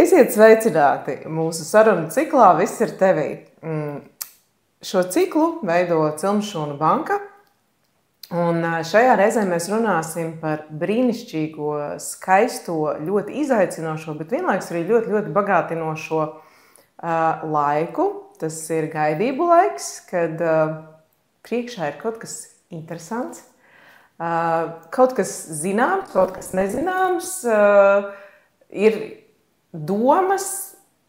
Esiet sveicināti mūsu sarunu ciklā Viss ir tevī. Šo ciklu veido Cilmšūnu banka. Un šajā reizē mēs runāsim par brīnišķīgo, skaisto, ļoti izaicinošo, bet vienlaikus arī ļoti, ļoti bagātinošo laiku. Tas ir gaidību laiks, kad priekšā ir kaut kas interesants, kaut kas zināms, kaut kas nezināms, ir domas,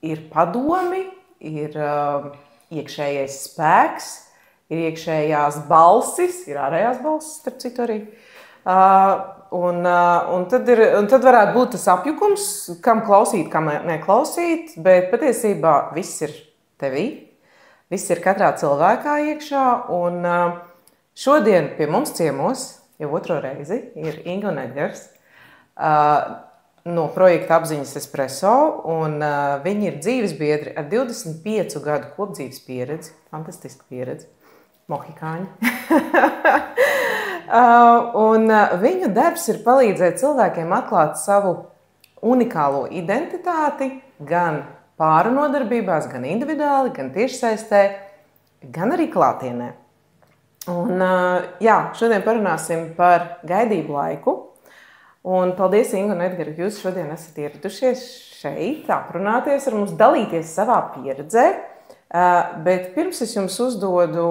ir padomi, ir iekšējais spēks, ir iekšējās balsis, ir ārējās balsis, starp citu arī. Un tad varētu būt tas apjukums, kam klausīt, kam neklausīt, bet patiesībā viss ir tevī, viss ir katrā cilvēkā iekšā. Un šodien pie mums ciemos, jau otro reizi, ir Inga un Edgars no projekta Apziņas Espresso, un viņi ir dzīvesbiedri ar 25 gadu kopdzīves pieredzi, fantastiska pieredze, mohikāņi. Un viņu darbs ir palīdzēt cilvēkiem atklāt savu unikālo identitāti gan pāru nodarbībās, gan individuāli, gan tiešsaistē, gan arī klātienē. Un jā, šodien parunāsim par gaidību laiku. Un paldies, Inga un Edgars, ka jūs šodien esat ieradušies šeit, aprunāties ar mums, dalīties savā pieredzē. Bet pirms es jums uzdodu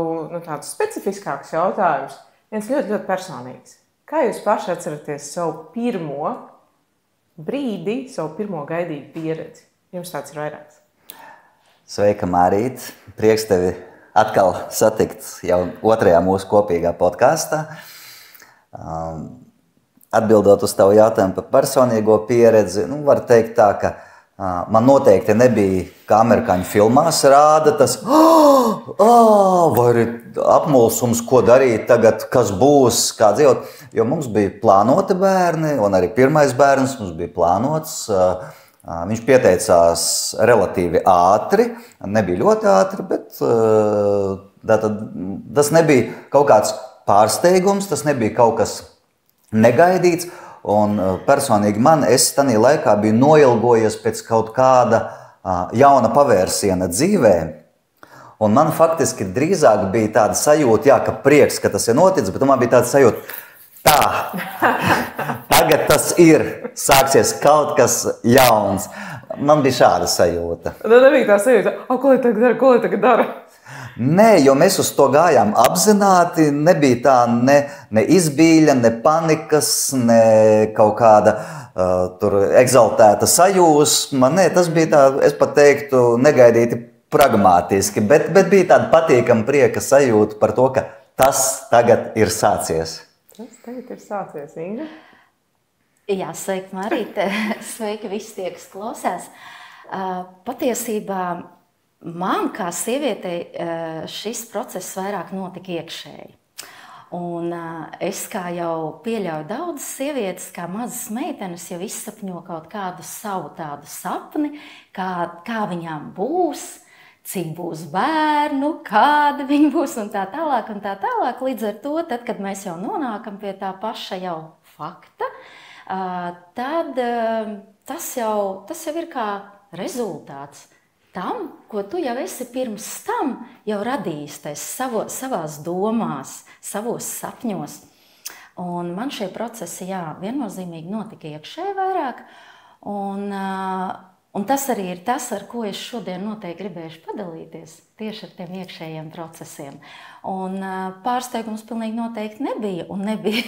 tādus specifiskākus jautājumus, viens ļoti, ļoti personīgs. Kā jūs paši atceraties savu pirmo brīdi, savu pirmo gaidību pieredzi? Jums tāds ir vairāks. Sveika, Mārīt! Prieks tevi atkal satikt jau otrajā mūsu kopīgā podkastā. Atbildot uz tavu jautājumu par personīgo pieredzi, var teikt tā, ka man noteikti nebija, kā amerikāņu filmās rāda, tas vai arī apmulsums, ko darīt tagad, kas būs, kā dzīvot. Jo mums bija plānoti bērni, un arī pirmais bērns mums bija plānots. Viņš pieteicās relatīvi ātri, nebija ļoti ātri, bet tas nebija kaut kāds pārsteigums, tas nebija kaut kas negaidīts, un personīgi es tajā laikā biju noilgojies pēc kaut kāda jauna pavērsiena dzīvē. Un man faktiski drīzāk bija tāda sajūta, jā, ka prieks, ka tas ir noticis, bet man bija tāda sajūta, tagad tas ir, sāksies kaut kas jauns. Man bija šāda sajūta. Tad nebija tā sajūta, ko lai tagad dara? Nē, jo mēs uz to gājām apzināti, nebija tā ne izbīļa, ne panikas, ne kaut kāda tur egzaltēta sajūsma. Nē, tas bija tā, es pat teiktu, negaidīti pragmātiski, bet bija tāda patīkama prieka sajūta par to, ka tas tagad ir sācies. Tas tagad ir sācies, Inga? Jā, sveiki, Marīte. Sveiki visi tie, kas klausās. Patiesībā man, kā sievietei, šis process vairāk notika iekšēji. Un es, kā jau pieļauju daudzas sievietes, kā mazas meitenes, jau izsapņo kaut kādu savu tādu sapni, kā viņām būs, cik būs bērnu, kādi viņi būs un tā tālāk un tā tālāk. Līdz ar to, tad, kad mēs jau nonākam pie tā paša jau fakta, tad tas jau ir kā rezultāts tam, ko tu jau esi pirms tam jau radījis savās domās, savos sapņos. Un man šie procesi, jā, viennozīmīgi notika iekšēji vairāk. Un tas arī ir tas, ar ko es šodien noteikti gribēšu padalīties, tieši ar tiem iekšējiem procesiem. Un pārsteigums pilnīgi noteikti nebija, un nebija.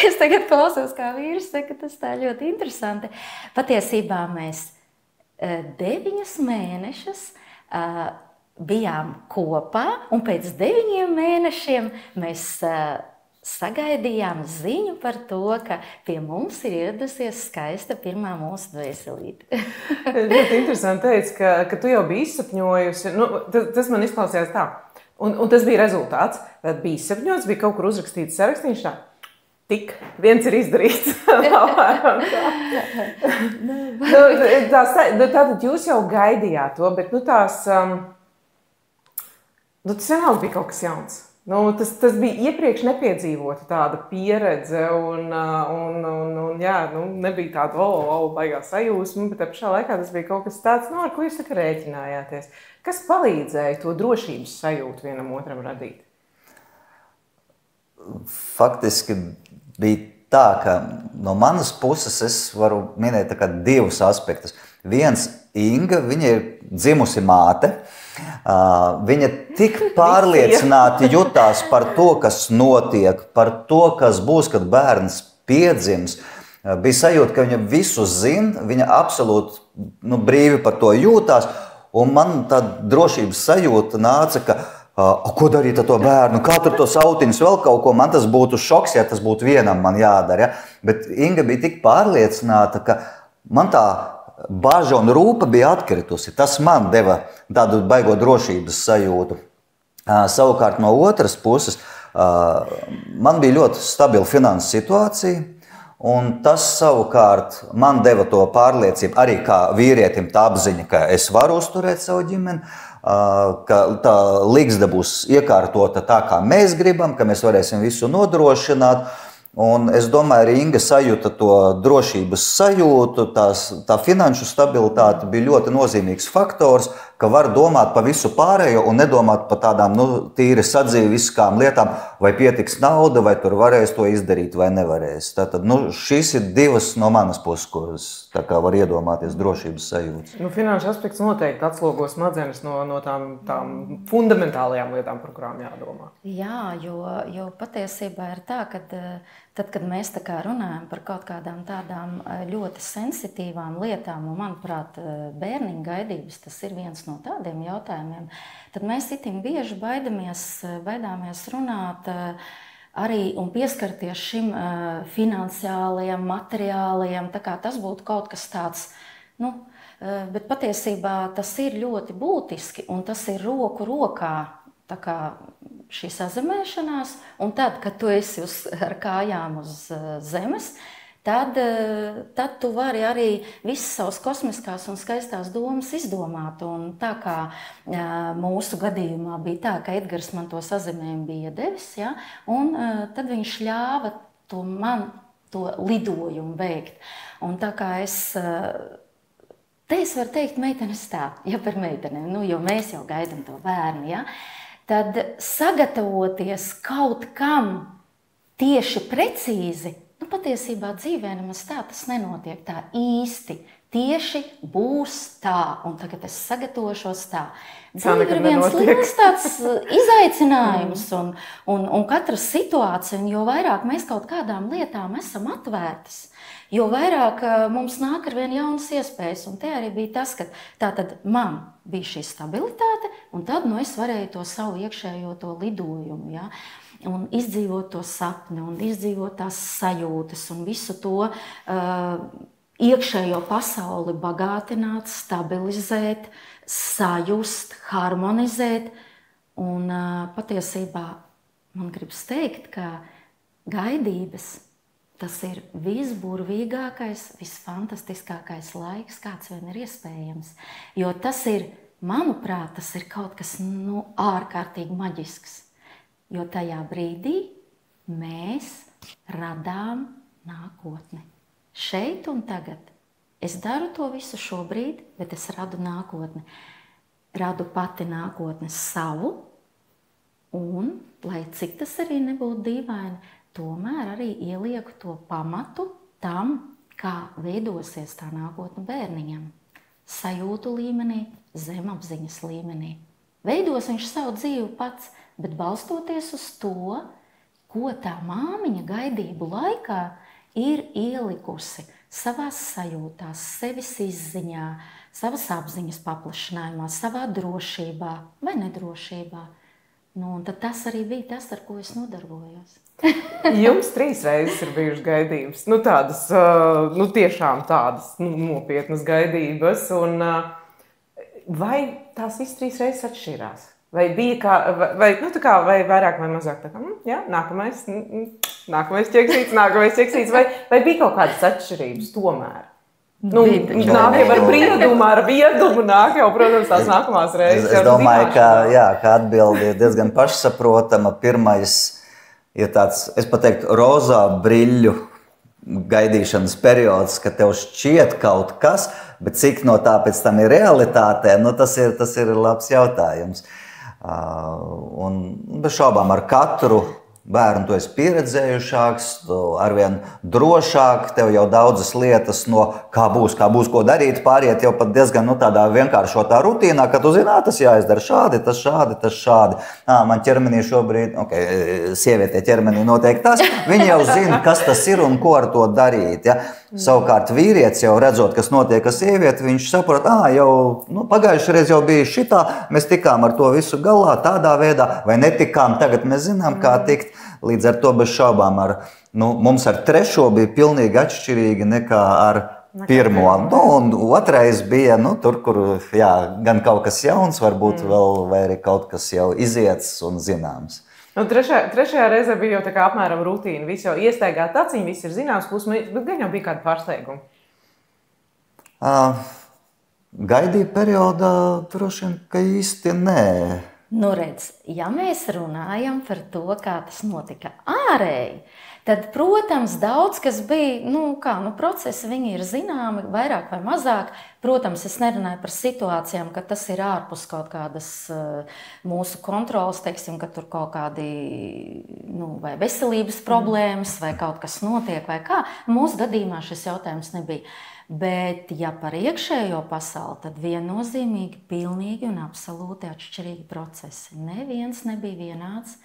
Es tagad klausos, kā vīrs saka, tas tā ļoti interesanti. Patiesībā mēs 9 mēnešus bijām kopā, un pēc 9 mēnešiem mēs sagaidījām ziņu par to, ka pie mums ir ieradusies skaista pirmā mūsu dvēselīte. Ļoti interesanti teici, ka tu jau biji izsapņojusi. Tas man izklausījās tā. Un tas bija rezultāts. Tad bija izsapņots, bija kaut kur uzrakstīts sarakstīns tā. Tik, viens ir izdarīts. Tātad jūs jau gaidījāt to, bet tas vienalga bija kaut kas jauns. Nu, tas bija iepriekš nepiedzīvota tāda pieredze, un jā, nebija tāda baigā sajūsma, bet pašā laikā tas bija kaut kas tāds, ar ko jūs rēķinājāties. Kas palīdzēja to drošības sajūtu vienam otram radīt? Faktiski bija tā, ka no manas puses es varu minēt divus aspektus. Viens, Inga, viņa ir dzimusi māte. Viņa tik pārliecināti jutās par to, kas notiek, par to, kas būs, kad bērns piedzims. Bija sajūta, ka viņa visu zina, viņa absolūti brīvi par to jūtās. Un man tā drošības sajūta nāca, ka ko darīt ar to bērnu, kā tur tos autiņus vēl kaut ko. Man tas būtu šoks, ja tas būtu vienam man jādara. Ja? Bet Inga bija tik pārliecināta, ka man tā baža un rūpa bija atkritusi. Tas man deva tādu baigo drošības sajūtu. Savukārt no otras puses, man bija ļoti stabila finanses situācija, un tas savukārt man deva to pārliecību, arī kā vīrietim tā apziņa, ka es varu uzturēt savu ģimeni, ka tā ligzda būs iekārtota tā, kā mēs gribam, ka mēs varēsim visu nodrošināt. Un es domāju, arī Inga sajūta to drošības sajūtu, tā finanšu stabilitāte bija ļoti nozīmīgs faktors, ka var domāt par visu pārējo un nedomāt par tādām tīri sadzīviskām lietām, vai pietiks nauda, vai tur varēs to izdarīt, vai nevarēs. Tātad, šīs ir divas no manas puses, kuras tā kā var iedomāties drošības sajūtas. Finanšu aspekts noteikti atslogo smadzenes no tām fundamentālajām lietām, par kurām jādomā. Jā, jo patiesībā ir tā, ka tad, kad mēs tā kā runājam par kaut kādām tādām ļoti sensitīvām lietām, un manuprāt, bērniņa gaidības, tas ir viens no tādiem jautājumiem, tad mēs itin bieži baidāmies runāt arī un pieskarties šim finansiālajiem, materiālajiem, tā kā tas būtu kaut kas tāds, bet patiesībā tas ir ļoti būtiski, un tas ir roku rokā, tā kā šī sazemēšanās, un tad, kad tu esi ar kājām uz zemes, tad tu vari arī visas savas kosmiskās un skaistās domas izdomāt. Un tā kā mūsu gadījumā bija tā, ka Edgars man to sazemējumu bija devis, ja, un tad viņš ļāva man to lidojumu veikt. Un tā kā te es varu teikt meitenes tā, ja par meitenēm, jo mēs jau gaidām to bērnu, ja, tad sagatavoties kaut kam tieši precīzi, patiesībā dzīvē nemaz tā tas nenotiek tā īsti. Tieši būs tā, un tagad es sagatavošos tā. Dzīve ir viens liels tāds izaicinājums, un katra situācija, un jo vairāk mēs kaut kādām lietām esam atvērtas, jo vairāk mums nāk ar vien jaunas iespējas. Un te arī bija tas, ka tātad man bija šī stabilitāte, un tad es varēju to savu iekšējo to lidojumu, ja? Un izdzīvot to sapni, un izdzīvot tās sajūtas, un visu to iekšējo pasauli bagātināt, stabilizēt, sajust, harmonizēt. Un patiesībā man gribas teikt, ka gaidības tas ir visburvīgākais, visfantastiskākais laiks, kāds vien ir iespējams. Jo tas ir, manuprāt, tas ir kaut kas ārkārtīgi maģisks. Jo tajā brīdī mēs radām nākotni. Šeit un tagad. Es daru to visu šobrīd, bet es radu nākotni. Radu pati nākotni savu, un, lai cik tas arī nebūtu dīvaini, tomēr arī ielieku to pamatu tam, kā veidosies tā nākotne bērniņam. Sajūtu līmenī, zemapziņas līmenī. Veidos viņš savu dzīvi pats, bet balstoties uz to, ko tā māmiņa gaidību laikā ir ielikusi savās sajūtās, sevis izziņā, savas apziņas paplašinājumā, savā drošībā vai nedrošībā. Un tad tas arī bija tas, ar ko es nodarbojos. Jums 3 reizes ir bijušas gaidības, tādas, tiešām tādas nopietnas gaidības, un vai tās visas 3 reizes atšķirās? Vai bija vai vairāk vai mazāk tā kā, jā, nākamais ķeksīts, vai bija kaut kādas atšķirības tomēr? Nāk jau ar briedumu, ar viedumu, nāk jau, protams, tās nākamās reizes. Es domāju, ka atbildi ir diezgan pašsaprotama. Pirmais ir tāds, es pateiktu, rozā briļļu gaidīšanas periods, ka tev šķiet kaut kas, bet cik no tā pēc tam ir realitātē, tas ir labs jautājums. Un bez šaubām ar katru bērnu tu esi pieredzējušāks, tu arvien drošāk, tev jau daudzas lietas no kā būs, ko darīt, pāriet jau pat diezgan tādā vienkāršotā rutīnā, ka tu zini, tas jāizdara šādi, tas šādi. Man ķermenī šobrīd, sievietē ķermenī noteikti tas, viņi jau zina, kas tas ir un ko ar to darīt. Ja? Savukārt vīrietis jau redzot, kas notiek ar sievieti, viņš saprot, jau pagājušajā reizē jau bija šitā, mēs tikām ar to visu galā tādā veidā, vai netikām, tagad mēs zinām, kā tikt. Līdz ar to bez šaubām mums ar trešo bija pilnīgi atšķirīgi nekā ar pirmo. Un otrais bija tur, kur gan kaut kas jauns, varbūt vēl, vai arī kaut kas jau iziets un zināms. Trešajā reizē bija jau tā kā apmēram rutīna. Viss jau iestaigāt acīm, viss ir zināms, bet gan jau bija kādi pārsteigumi. Gaidīja periodā droši vien, ka īsti nē. Redz, ja mēs runājam par to, kā tas notika ārēji, tad, protams, daudz kas bija, procesi viņi ir zināmi, vairāk vai mazāk. Protams, es nerunāju par situācijām, ka tas ir ārpus kaut kādas mūsu kontrolas, teiksim, ka tur kaut kādi vai veselības problēmas, vai kaut kas notiek, vai kā. Mūsu gadījumā šis jautājums nebija. Bet, ja par iekšējo pasauli, tad viennozīmīgi pilnīgi un absolūti atšķirīgi procesi. Neviens nebija vienāds,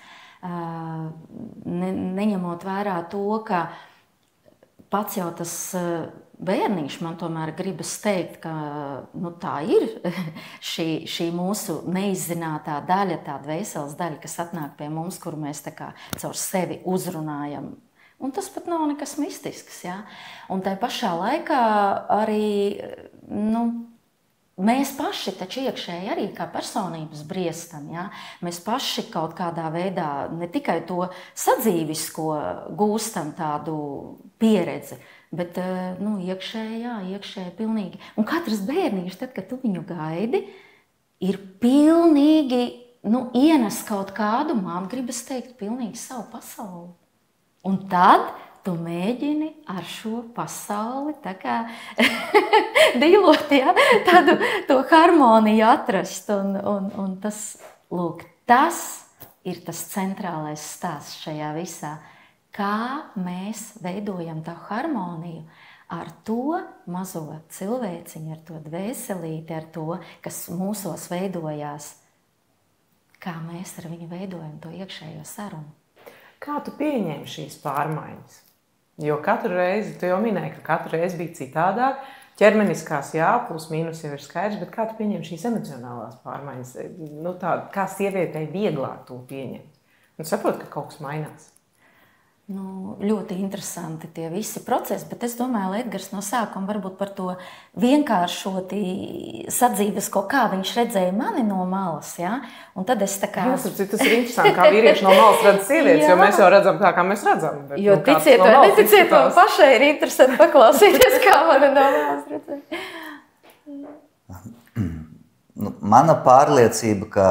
neņemot vērā to, ka pats jau tas bērniņš man tomēr gribas teikt, ka tā ir šī mūsu neizzinātā daļa, tā dvēseles daļa, kas atnāk pie mums, kuru mēs tā kā caur sevi uzrunājam. Un tas pat nav nekas mistisks. Ja? Un tai pašā laikā arī mēs paši taču iekšēji arī kā personības briestam. Ja? Mēs paši kaut kādā veidā ne tikai to sadzīvisko gūstam tādu pieredzi, bet iekšēji pilnīgi. Un katrs bērniņš, tad, kad tu viņu gaidi, ir pilnīgi ienes kaut kādu, man gribas teikt, pilnīgi savu pasauli. Un tad tu mēģini ar šo pasauli tā kā dīlot, tādu to harmoniju atrast. Un tas, tas ir tas centrālais stāsts šajā visā. Kā mēs veidojam tā harmoniju ar to mazo cilvēciņu, ar to dvēselīti, ar to, kas mūsos veidojās. Kā mēs ar viņu veidojam to iekšējo sarunu. Kā tu pieņēmi šīs pārmaiņas? Jo katru reizi, tu jau minēji, ka katru reizi bija citādāk. Ķermeniskās, plus mīnus jau ir skaidrs, bet kā tu pieņēmi šīs emocionālās pārmaiņas? Kā sievietei vieglāk to pieņemt? Un saprot, ka kaut kas mainās. Ļoti interesanti tie visi procesi, bet es domāju, Edgars no sākuma varbūt par to vienkāršoti sadzīvesko, kā viņš redzēja mani no malas. Ja? Un tad es tā kā... Tas ir interesanti, kā vīrieši no malas redz sievietes, jo mēs jau redzam tā, kā mēs redzam. Bet, jo ticiet vai neticiet, man pašai ir interesanti paklausīties, kā mani no malas redzēja. Mana pārliecība, ka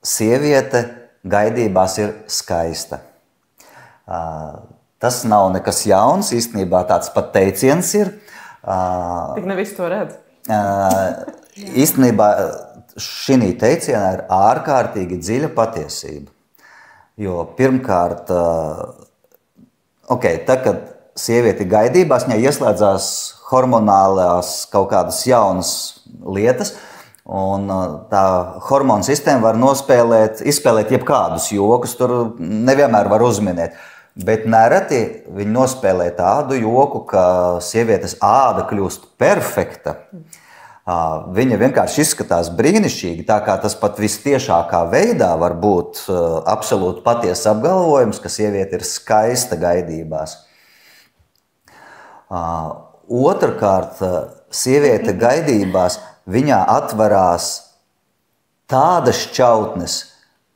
sieviete gaidībās ir skaista. Tas nav nekas jauns, īstenībā tāds pat teiciens ir. Tik ne visi to redz. Īstenībā šī teicienā ir ārkārtīgi dziļa patiesība. Jo pirmkārt, tad, kad sieviete gaidībās, viņai ieslēdzās hormonālās kaut kādas jaunas lietas, un tā hormonu sistēma var izspēlēt jebkādus jokus, tur nevienmēr var uzminēt. Bet nereti viņi nospēlē tādu joku, ka sievietes āda kļūst perfekta. Viņa vienkārši izskatās brīnišķīgi, tā kā tas pat vistiešākā veidā var būt absolūti patiesa apgalvojums, ka sieviete ir skaista gaidībās. Otrkārt, sieviete gaidībās, viņā atverās tādas šķautnes,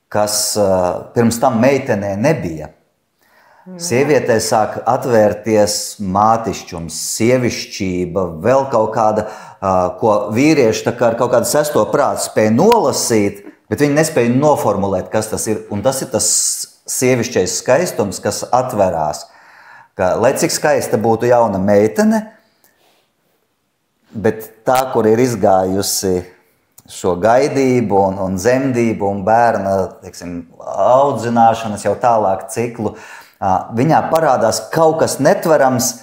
kas pirms tam meitenē nebija. Sievietē sāk atvērties mātišķums, sievišķība, vēl kaut kāda, ko vīrieši tā kā ar kaut kādu sesto prātu spēja nolasīt, bet viņi nespēja noformulēt, kas tas ir. Un tas ir tas sievišķais skaistums, kas atverās. Ka, lai cik skaista būtu jauna meitene, bet tā, kur ir izgājusi šo gaidību un dzemdību un bērna, teiksim, audzināšanas jau tālāk ciklu, viņā parādās kaut kas netverams,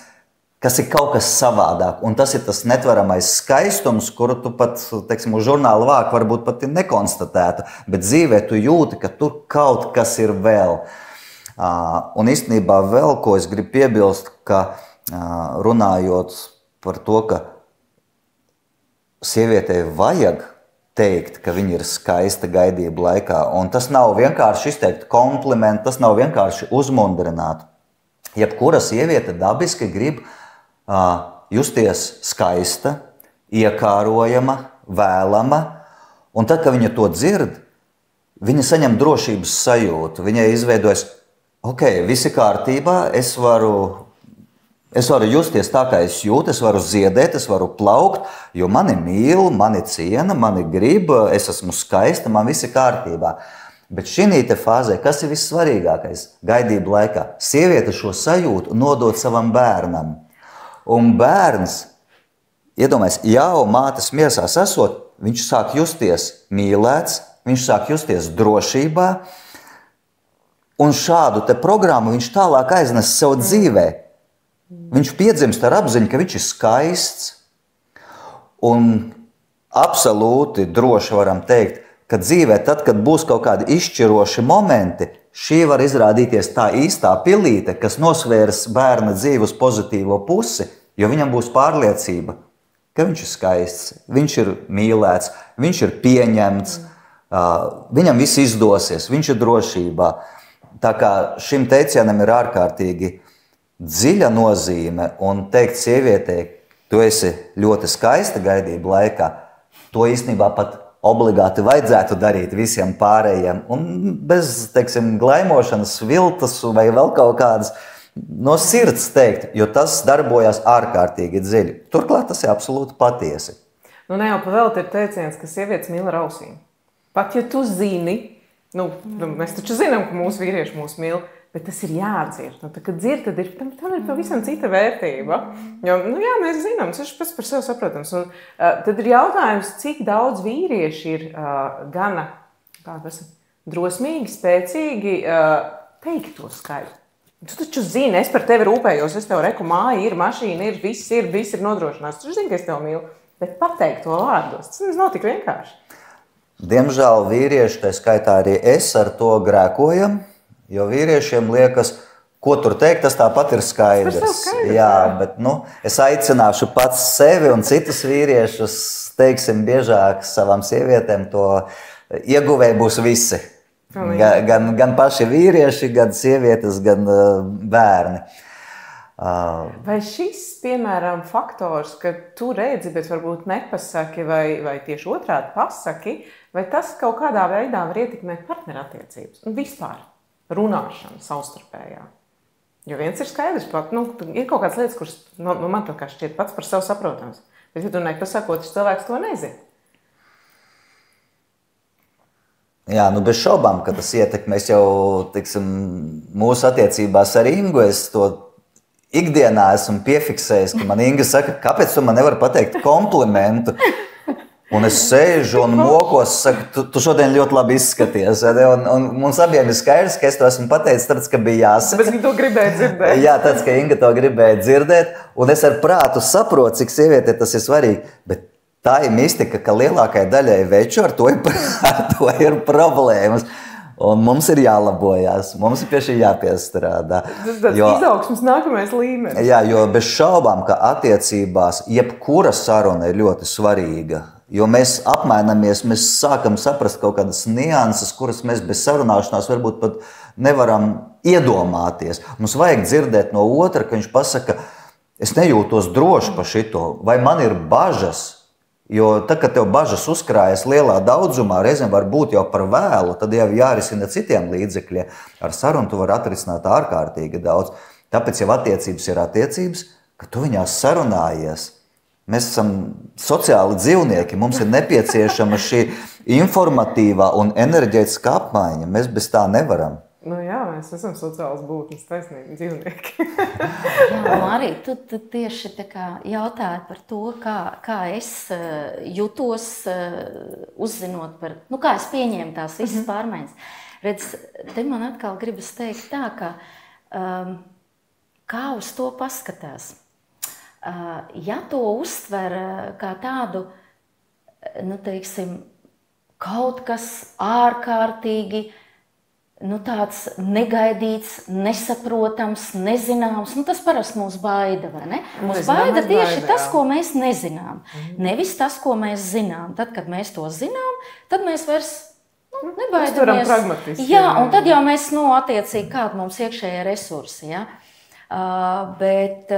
kas ir kaut kas savādāk. Un tas ir tas netveramais skaistums, kuru tu pat, teiksim, uz žurnāla vāku varbūt pat nekonstatētu, bet dzīvē tu jūti, ka tur kaut kas ir vēl. Un īstenībā vēl, ko es gribu piebilst, ka runājot par to, ka sievietei vajag teikt, ka viņa ir skaista gaidību laikā. Un tas nav vienkārši izteikt komplimentu, tas nav vienkārši uzmundrināt. Jebkura sieviete dabiski grib justies skaista, iekārojama, vēlama. Un tad, kad viņa to dzird, viņa saņem drošības sajūtu. Viņai izveidojas, ok, visi kārtībā, es varu justies tā, kā es jūtu, es varu ziedēt, es varu plaukt, jo mani mīl, mani ciena, mani grib, es esmu skaista, man viss ir kārtībā. Bet šī te fāzē, kas ir vissvarīgākais gaidību laikā? Sieviete šo sajūtu nodod savam bērnam. Un bērns, iedomājies, jau mātes miesās esot, viņš sāk justies mīlēts, viņš sāk justies drošībā, un šādu te programmu viņš tālāk aiznes sev dzīvē. Viņš piedzimst ar apziņu, ka viņš ir skaists, un absolūti droši varam teikt, ka dzīvē, tad, kad būs kaut kādi izšķiroši momenti, šī var izrādīties tā īstā pilīte, kas nosvērs bērna dzīvi uz pozitīvo pusi, jo viņam būs pārliecība, ka viņš ir skaists, viņš ir mīlēts, viņš ir pieņemts, viņam viss izdosies, viņš ir drošībā. Tā kā šim teicienam ir ārkārtīgi dziļa nozīme, un teikt sievietei, tu esi ļoti skaista gaidību laikā, to īstenībā pat obligāti vajadzētu darīt visiem pārējiem, un bez, teiksim, glaimošanas, viltas vai vēl kaut kādas no sirds teikt, jo tas darbojas ārkārtīgi dziļi. Turklāt tas ir absolūti patiesi. Nu, ne jau pavēlti ir teiciens, ka sievietes mīl ar ausīm. Pat ja tu zini, mēs taču zinām, ka mūsu vīrieši mūs mīl, bet tas ir jādzird. Nu, kad dzird, tad tam ir pavisam cita vērtība. Jo, jā, mēs zinām, tas ir pats par sevi saprotams. Un, tad ir jautājums, cik daudz vīrieši ir gana drosmīgi, spēcīgi teikt to skaļi. Tu taču zini, es par tevi rūpējos, es tev reku, māja ir, mašīna ir, viss ir nodrošināts. Tu zini, ka es tev mīlu, bet pateikt to vārdos, tas nav tik vienkārši. Diemžēl vīrieši, tā skaitā arī es, ar to grēkojam. Jo vīriešiem liekas, ko tur teikt, tas tāpat ir skaidrs. Jā, bet es aicināšu pats sevi un citus vīriešus, teiksim, biežāk savām sievietēm to ieguvēji būs visi. Gan paši vīrieši, gan sievietes, gan bērni. Vai šis, piemēram, faktors, ka tu redzi, bet varbūt nepasaki, vai tieši otrādi pasaki, vai tas kaut kādā veidā var ietekmēt partnerattiecības un vispār? Runāšana savstarpējā. Jo viens ir skaidrs, ir kaut kādas lietas, kuras man tā kā šķiet pats par sevi saprotams. Bet, ja tu nepasaki, otrs cilvēks to nezina. Jā, bez šaubām, ka tas ietekmēs jau, teiksim, mūsu attiecībās ar Ingu. Es to ikdienā esmu piefiksējis, ka man Inga saka, kāpēc tu man nevari pateikt komplimentu? Un es sēžu un mokos, saku, tu šodien ļoti labi izskaties. Un mums abiem ir skaidrs, ka es to esmu pateicis, tāpēc, ka bija jāsaka. Bet viņa to gribēja dzirdēt. Jā, tāds, ka Inga to gribēja dzirdēt. Un es ar prātu saprotu, cik sievietē tas ir svarīgi. Bet tā ir mistika, ka lielākajai daļai veču ar to ir problēmas. Un mums ir jālabojās, mums ir pie šī jāpiestrādā. Tas tāds izaugsmes nākamais līmenis. Jā, jo bez šaubām, ka attiecībās jebkura saruna ir ļoti svarīga. Jo mēs apmainamies, mēs sākam saprast kaut kādas nianses, kuras mēs bez sarunāšanās varbūt pat nevaram iedomāties. Mums vajag dzirdēt no otra, ka viņš pasaka, es nejūtos droši par šito, vai man ir bažas. Jo tad, kad tev bažas uzkrājas lielā daudzumā, reizēm var būt jau par vēlu, tad jau jārisina citiem līdzekļiem. Ar sarunu tu vari atrisināt ārkārtīgi daudz. Tāpēc jau attiecības ir attiecības, ka tu viņās sarunājies. Mēs esam sociāli dzīvnieki, mums ir nepieciešama šī informatīvā un enerģētiskā apmaiņa. Mēs bez tā nevaram. Nu jā, mēs esam sociāls būtnes, taisnīgi dzīvnieki. Jā, Marija, tu tieši tā kā jautāji par to, kā es jutos, uzzinot par, kā es pieņēmu tās visas pārmaiņas. Redz, te man atkal gribas teikt tā, ka kā uz to paskatās. Ja to uztver kā tādu, teiksim, kaut kas ārkārtīgi, tāds negaidīts, nesaprotams, nezināms, tas parasti mūs baida, vai ne? Mūs baida tieši tas, ko mēs nezinām. Nevis tas, ko mēs zinām. Tad, kad mēs to zinām, tad mēs vairs nebaidamies. Uzturam pragmatiski. Jā, un tad jau mēs, attiecīgi, kādi mums iekšējie resursi, ja? Bet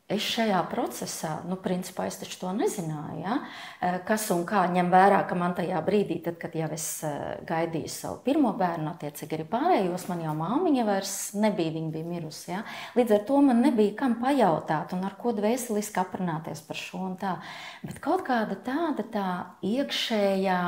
es šajā procesā, principā es taču to nezināju, ja? Kas un kā ņem vērā, ka man tajā brīdī, tad, kad jau es gaidīju savu pirmo bērnu, attiecīgi arī pārējos, man jau māmiņa vairs nebija, viņa bija mirusi, ja? Līdz ar to man nebija kam pajautāt un ar ko dvēseliski aprunāties par šo un tā. Bet kaut kāda tā iekšējā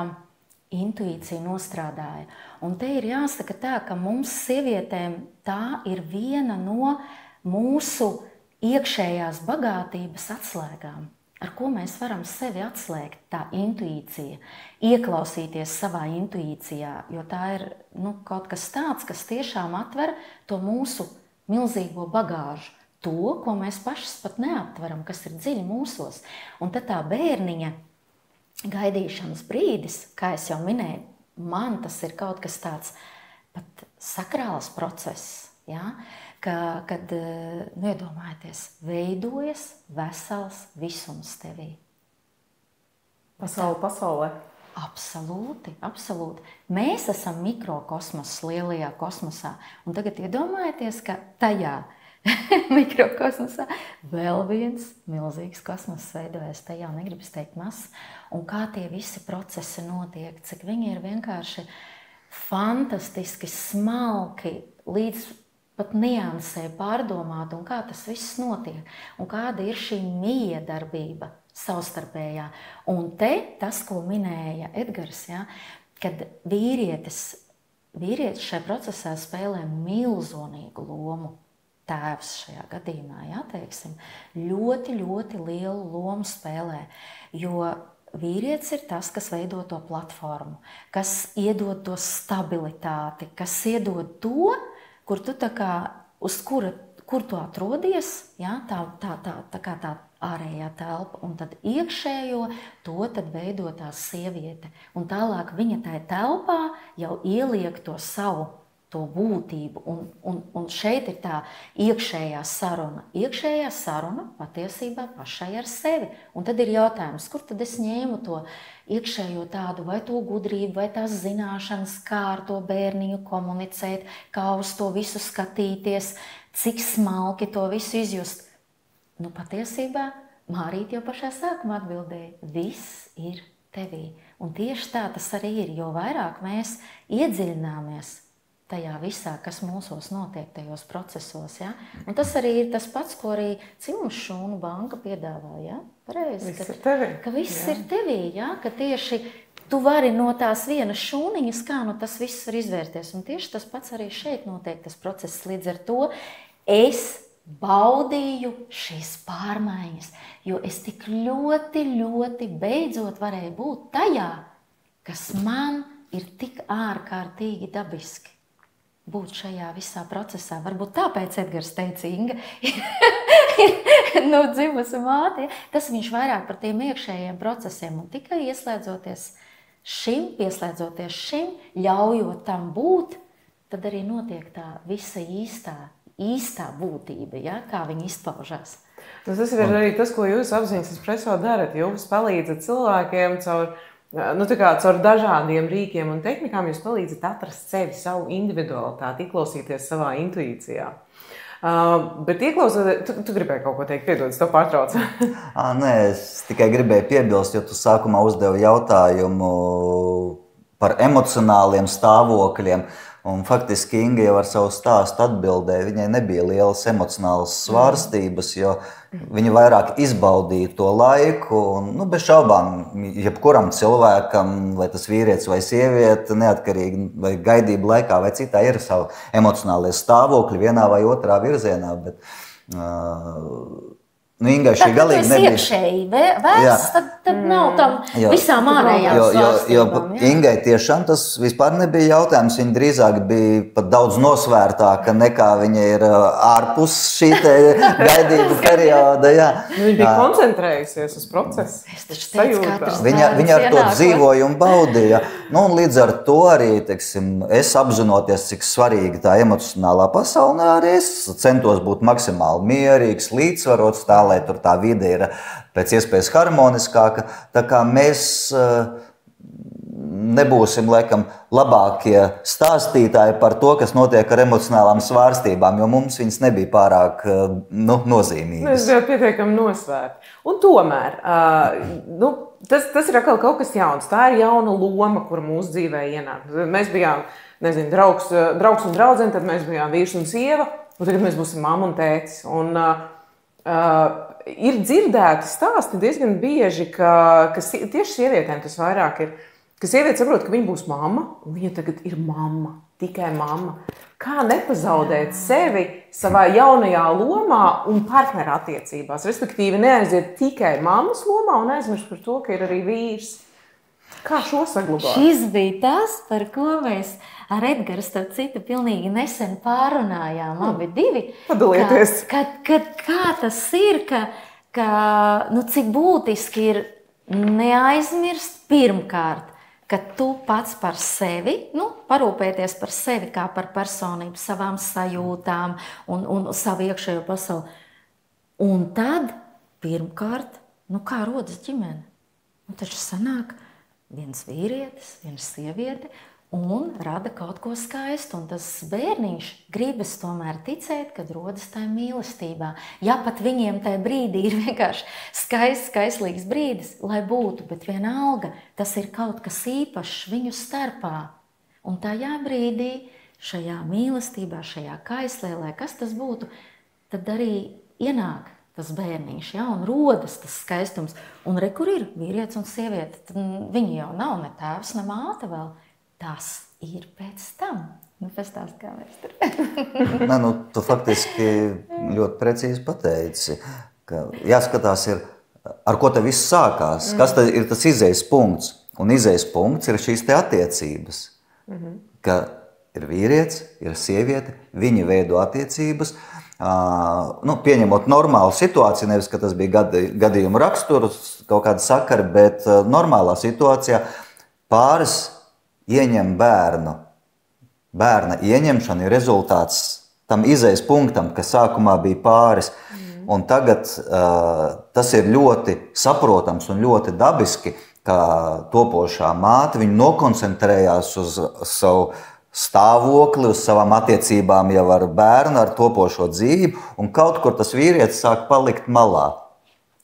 intuīcija nostrādāja. Un te ir jāsaka tā, ka mums sievietēm tā ir viena no mūsu iekšējās bagātības atslēgām, ar ko mēs varam sevi atslēgt, tā intuīcija, ieklausīties savā intuīcijā, jo tā ir kaut kas tāds, kas tiešām atver to mūsu milzīgo bagāžu, to, ko mēs pašas pat neaptveram, kas ir dziļi mūsos. Un tad tā bērniņa gaidīšanas brīdis, kā es jau minēju, man tas ir kaut kas tāds pat sakrāls process, ja? Kad, iedomājieties, veidojas vesels visums tevī. Pasaulē. Absolūti. Mēs esam mikrokosmos, lielajā kosmosā. Un tagad iedomājieties, ka tajā mikrokosmosā vēl viens milzīgs kosmos veidojas. Te jau negribas teikt mazs. Un kā tie visi procesi notiek, cik viņi ir vienkārši fantastiski, smalki, līdz pat niansē pārdomāt, un kā tas viss notiek, un kāda ir šī miedarbība savstarpējā. Un te tas, ko minēja Edgars, ja, kad vīrietis šajā procesā spēlē milzonīgu lomu, tēvs šajā gadījumā, ja, teiksim, ļoti, ļoti lielu lomu spēlē, jo vīrietis ir tas, kas veido to platformu, kas iedod to stabilitāti, kas iedod to, kur tu tā kā, kur tu atrodies, ja, tā ārējā telpa, un tad iekšējo to tad veido tā sieviete. Un tālāk viņa tai telpā jau ieliek to savu, to būtību, un šeit ir tā iekšējā saruna. Iekšējā saruna patiesībā pašai ar sevi. Un tad ir jautājums, kur tad es ņēmu to iekšējo tādu, vai to gudrību, vai tās zināšanas, kā ar to bērniņu komunicēt, kā uz to visu skatīties, cik smalki to visu izjust. Patiesībā Mārīte jau pašā sākumā atbildēja, viss ir tevī. Un tieši tā tas arī ir, jo vairāk mēs iedziļināmies tajā visā, kas mūsos notiek tajos procesos. Ja? Un tas arī ir tas pats, ko arī Dzimuma šūnu banka piedāvā. Ja? Pareizi, viss ir tevī. Ka viss ir tevī, ja? Ka tieši tu vari no tās vienas šūniņas, kā tas viss var izvērties. Un tieši tas pats arī šeit notiek tas process. Līdz ar to es baudīju šīs pārmaiņas, jo es tik ļoti, ļoti beidzot varēju būt tajā, kas man ir tik ārkārtīgi dabiski. Būt šajā visā procesā. Varbūt tāpēc Edgars teica, Inga, dzimusi māte. Tas viņš vairāk par tiem iekšējiem procesiem. Un tikai pieslēdzoties šim, ļaujot tam būt, tad arī notiek tā visa īstā būtība, ja? Kā viņi izpaužās. Tas ir arī tas, ko jūs apziņas espreso darat. Jūs palīdzat cilvēkiem caur dažādiem rīkiem un tehnikām, jūs palīdzat atrast sevi, savu individualitāti, ieklausīties savā intuīcijā. Bet ieklausot, tu gribēji kaut ko teikt, piedod, es tev pārtraucu. Nē, es tikai gribēju piebilst, jo tu sākumā uzdevi jautājumu par emocionāliem stāvokļiem. Un faktiski Inga jau ar savu stāstu atbildēja, viņai nebija lielas emocionālas svārstības, jo viņa vairāk izbaudīja to laiku. Un, bez šaubām, jebkuram cilvēkam, vai tas vīrietis vai sieviete, neatkarīgi vai gaidību laikā vai citā, ir savi emocionālie stāvokļi vienā vai otrā virzienā. Bet, Ingai šī galīgi nebija. Iekšēji vērsts, tad nav tam visām ārējām svārstībām. Ingai tiešām tas vispār nebija jautājums. Viņa drīzāk bija pat daudz nosvērtāka nekā viņa ir ārpus šī gaidību perioda. Viņa bija koncentrējusies uz procesu. Es taču teicu, katrs viņa ar to dzīvoja un baudīja. Un līdz ar to arī, teiksim, es apzinoties, cik svarīga tā emocionālā pasaulē, arī es centos būt maksimāli mierīgs, līdzsvarots tā, lai tur tā vide ir pēc iespējas harmoniskāka. Tā kā mēs nebūsim, laikam, labākie stāstītāji par to, kas notiek ar emocionālām svārstībām, jo mums viņas nebija pārāk nozīmīgas. Mēs bijām pietiekami nosvērti. Un tomēr, tas ir atkal kaut kas jauns. Tā ir jauna loma, kur mūsu dzīvē ienāk. Mēs bijām, draugs un draudzene, tad mēs bijām vīrs un sieva, un tagad mēs būsim mamma un tētis. Un, ir dzirdēti stāsti diezgan bieži, ka tieši sievietēm tas vairāk ir, ka sieviete saprot, ka viņa būs mamma, un viņa tagad ir mamma, tikai mamma. Kā nepazaudēt sevi savā jaunajā lomā un partneru attiecībās, respektīvi neaiziet tikai mammas lomā un aizmirst par to, ka ir arī vīrs. Kā šo saglabāt? Šis bija tas, par ko mēs ar Edgaru, starp citu, pilnīgi nesen pārunājām, abi divi. Padalieties. Kā tas ir, cik būtiski ir neaizmirst pirmkārt, ka tu pats par sevi, parūpēties par sevi kā par personību, savām sajūtām un savu iekšējo pasauli. Un tad, pirmkārt, kā rodas ģimene? Taču sanāk viens vīrietis, viena sieviete, un rada kaut ko skaistu. Un tas bērniņš gribas tomēr ticēt, kad rodas tajā mīlestībā. Ja pat viņiem tajā brīdī ir vienkārši skaistlīgs brīdis, lai būtu, bet vienalga, tas ir kaut kas īpašs viņu starpā. Un tajā brīdī, šajā mīlestībā, šajā kaislē, lai kas tas būtu, tad arī ienāk tas bērniņš, un rodas tas skaistums. Un kur ir vīrietis un sieviete? Tad viņi jau nav ne tēvs, ne māte vēl. Tas ir pēc tam. Pastāst, kā mēs tur. Tu faktiski ļoti precīzi pateici, ka jāskatās, ar ko te viss sākās. Kas tad ir tas izējas punkts? Un izējas punkts ir šīs te attiecības. Ka ir vīrietis, ir sieviete, viņi veido attiecības. Pieņemot normālu situāciju, nevis, ka tas bija gadījuma raksturs, kaut kāda sakara, bet normālā situācijā pāris ieņem bērnu. Bērna ieņemšana ir rezultāts tam izējas punktam, kas sākumā bija pāris. Un tagad tas ir ļoti saprotams un ļoti dabiski, ka topošā māte viņa nokoncentrējās uz savu stāvokli, uz savām attiecībām jau ar bērnu, ar topošo dzīvību, un kaut kur tas vīrietis sāk palikt malā.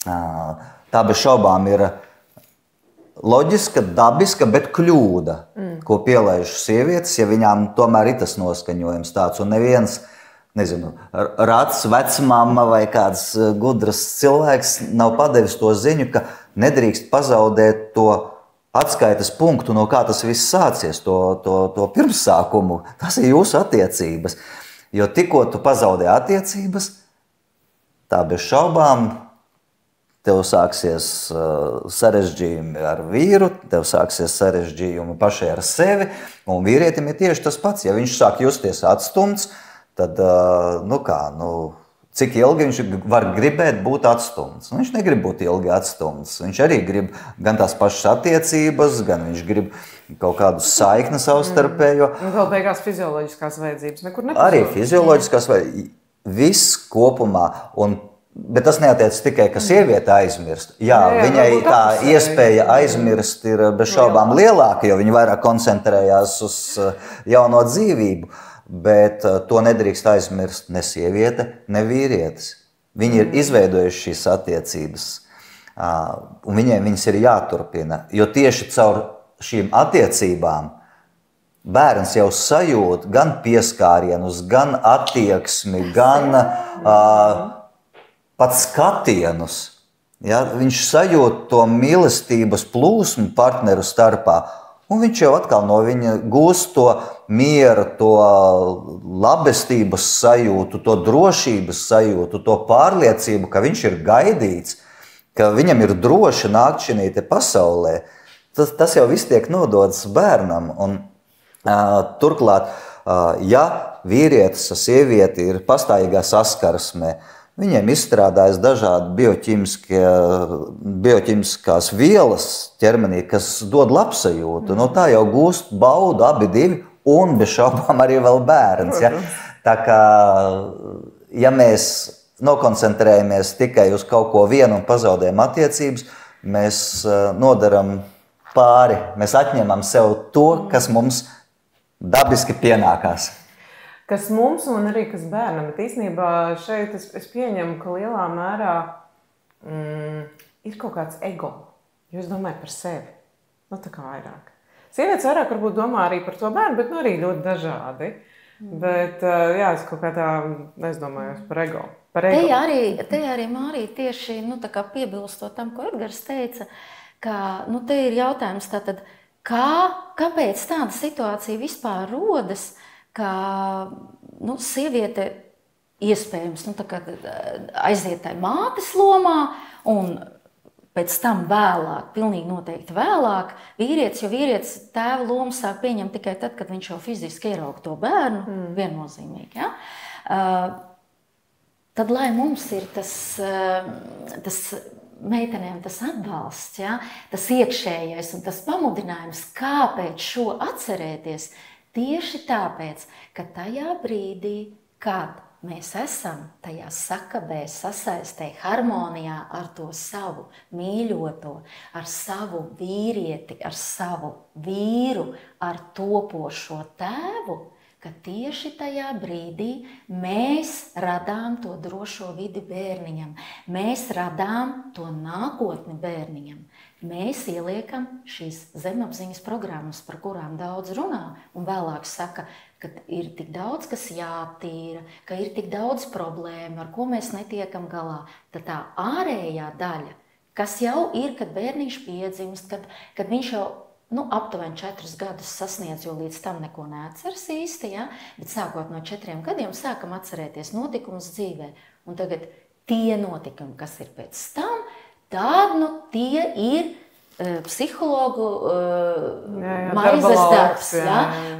Tā bez šaubām ir loģiska, dabiska, bet kļūda, ko pielaiž sievietes, ja viņām tomēr ir tas noskaņojums tāds, un neviens, rats, vecmamma vai kāds gudrs cilvēks nav padevis to ziņu, ka nedrīkst pazaudēt to atskaites punktu, no kā tas viss sācies, to pirmsākumu. Tas ir jūsu attiecības. Jo tikko tu pazaudē attiecības, tā bez šaubām tev sāksies sarežģījumi ar vīru, tev sāksies sarežģījumi pašai ar sevi, un vīrietim ir tieši tas pats. Ja viņš sāk justies atstumts, tad, cik ilgi viņš var gribēt būt atstumts? Viņš negrib būt ilgi atstumts. Viņš arī grib gan tās pašas attiecības, gan viņš grib kaut kādu saikni savstarpējo. Vēl beigās fizioloģiskās vajadzības nekur nepazūd. Arī fizioloģiskās vajadzības. Viss kopumā. Bet tas neatiec tikai, ka sieviete aizmirst. Jā, viņai tā iespēja aizmirst ir bez šaubām lielāka, jo viņa vairāk koncentrējās uz jauno dzīvību. bet to nedrīkst aizmirst ne sieviete, ne vīrietis. Viņi ir izveidojuši šīs attiecības, un viņiem viņas ir jāturpina, jo tieši caur šīm attiecībām bērns jau sajūt gan pieskārienus, gan attieksmi, gan pat skatienus. Ja? Viņš sajūt to mīlestības plūsmu partneru starpā, un viņš jau atkal no viņa gūst to mieru, to labestības sajūtu, to drošības sajūtu, to pārliecību, ka viņš ir gaidīts, ka viņam ir droši nākt šajā pasaulē. Tas jau viss tiek nodots bērnam. Un, turklāt, ja vīrietis ar sievieti ir pastāvīgā saskarsmē, viņiem izstrādājas dažādi bioķimiskās vielas ķermenī, kas dod labsajūtu. No tā jau gūst baudu abi divi un bez šaubām arī vēl bērns. Ja? Tā kā, ja mēs nokoncentrējamies tikai uz kaut ko vienu un pazaudējam attiecības, mēs nodaram pāri, mēs atņemam sev to, kas mums dabiski pienākās. Kas mums un arī kas bērnam, bet īstenībā šeit es pieņemu, ka lielā mērā ir kaut kāds ego, jo es domāju par sevi, tā kā vairāk. Sievietes vairāk varbūt domā arī par to bērnu, bet arī ļoti dažādi. Bet jā, es kaut kā tā aizdomājos par ego. Te arī Mārija tieši tā kā piebilstot tam, ko Edgars teica, ka te ir jautājums tātad, kāpēc tāda situācija vispār rodas, ka sieviete iespējams aiziet tai mātes lomā un pēc tam vēlāk, pilnīgi noteikti vēlāk, vīrietis, jo vīrietis tēva lomu sāk pieņemt tikai tad, kad viņš jau fiziski ieraug to bērnu, viennozīmīgi. Ja? Tad, lai mums ir tas meitenēm tas atbalsts, ja? Tas iekšējais un tas pamudinājums, kāpēc šo atcerēties, tieši tāpēc, ka tajā brīdī, kad mēs esam tajā sakabē, sasaistē, harmonijā ar to savu mīļoto, ar savu vīrieti, ar savu vīru, ar topošo tēvu, ka tieši tajā brīdī mēs radām to drošo vidi bērniņam, mēs radām to nākotni bērniņam. Mēs ieliekam šīs zemapziņas programmas, par kurām daudz runā, un vēlāk saka, ka ir tik daudz, kas jātīra, ka ir tik daudz problēmu, ar ko mēs netiekam galā. Tad tā ārējā daļa, kas jau ir, kad bērniņš piedzimst, kad viņš jau aptuveni 4 gadus sasniedz, jo līdz tam neko neatceras īsti, ja? Bet sākot no 4 gadiem sākam atcerēties notikumus dzīvē. Un tagad tie notikumi, kas ir pēc tam, tad tie ir psihologu maizes darbs,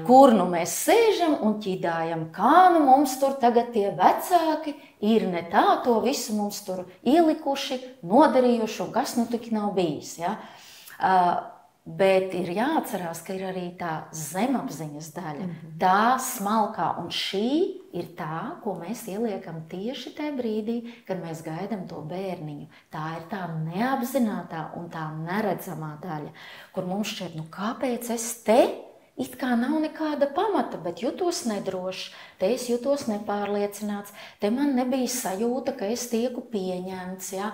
kur mēs sēžam un ķidājam, kā mums tur tagad tie vecāki ir ne tā, to visu mums tur ielikuši, nodarījuši, un kas tik nav bijis. Ja? Bet ir jāatcerās, ka ir arī tā zemapziņas daļa, tā smalkā, un šī ir tā, ko mēs ieliekam tieši tajā brīdī, kad mēs gaidām to bērniņu. Tā ir tā neapzinātā un tā neredzamā daļa, kur mums šķiet, kāpēc es te? It kā nav nekāda pamata, bet jutos nedrošs, te es jutos nepārliecināts, te man nebija sajūta, ka es tieku pieņemts, ja?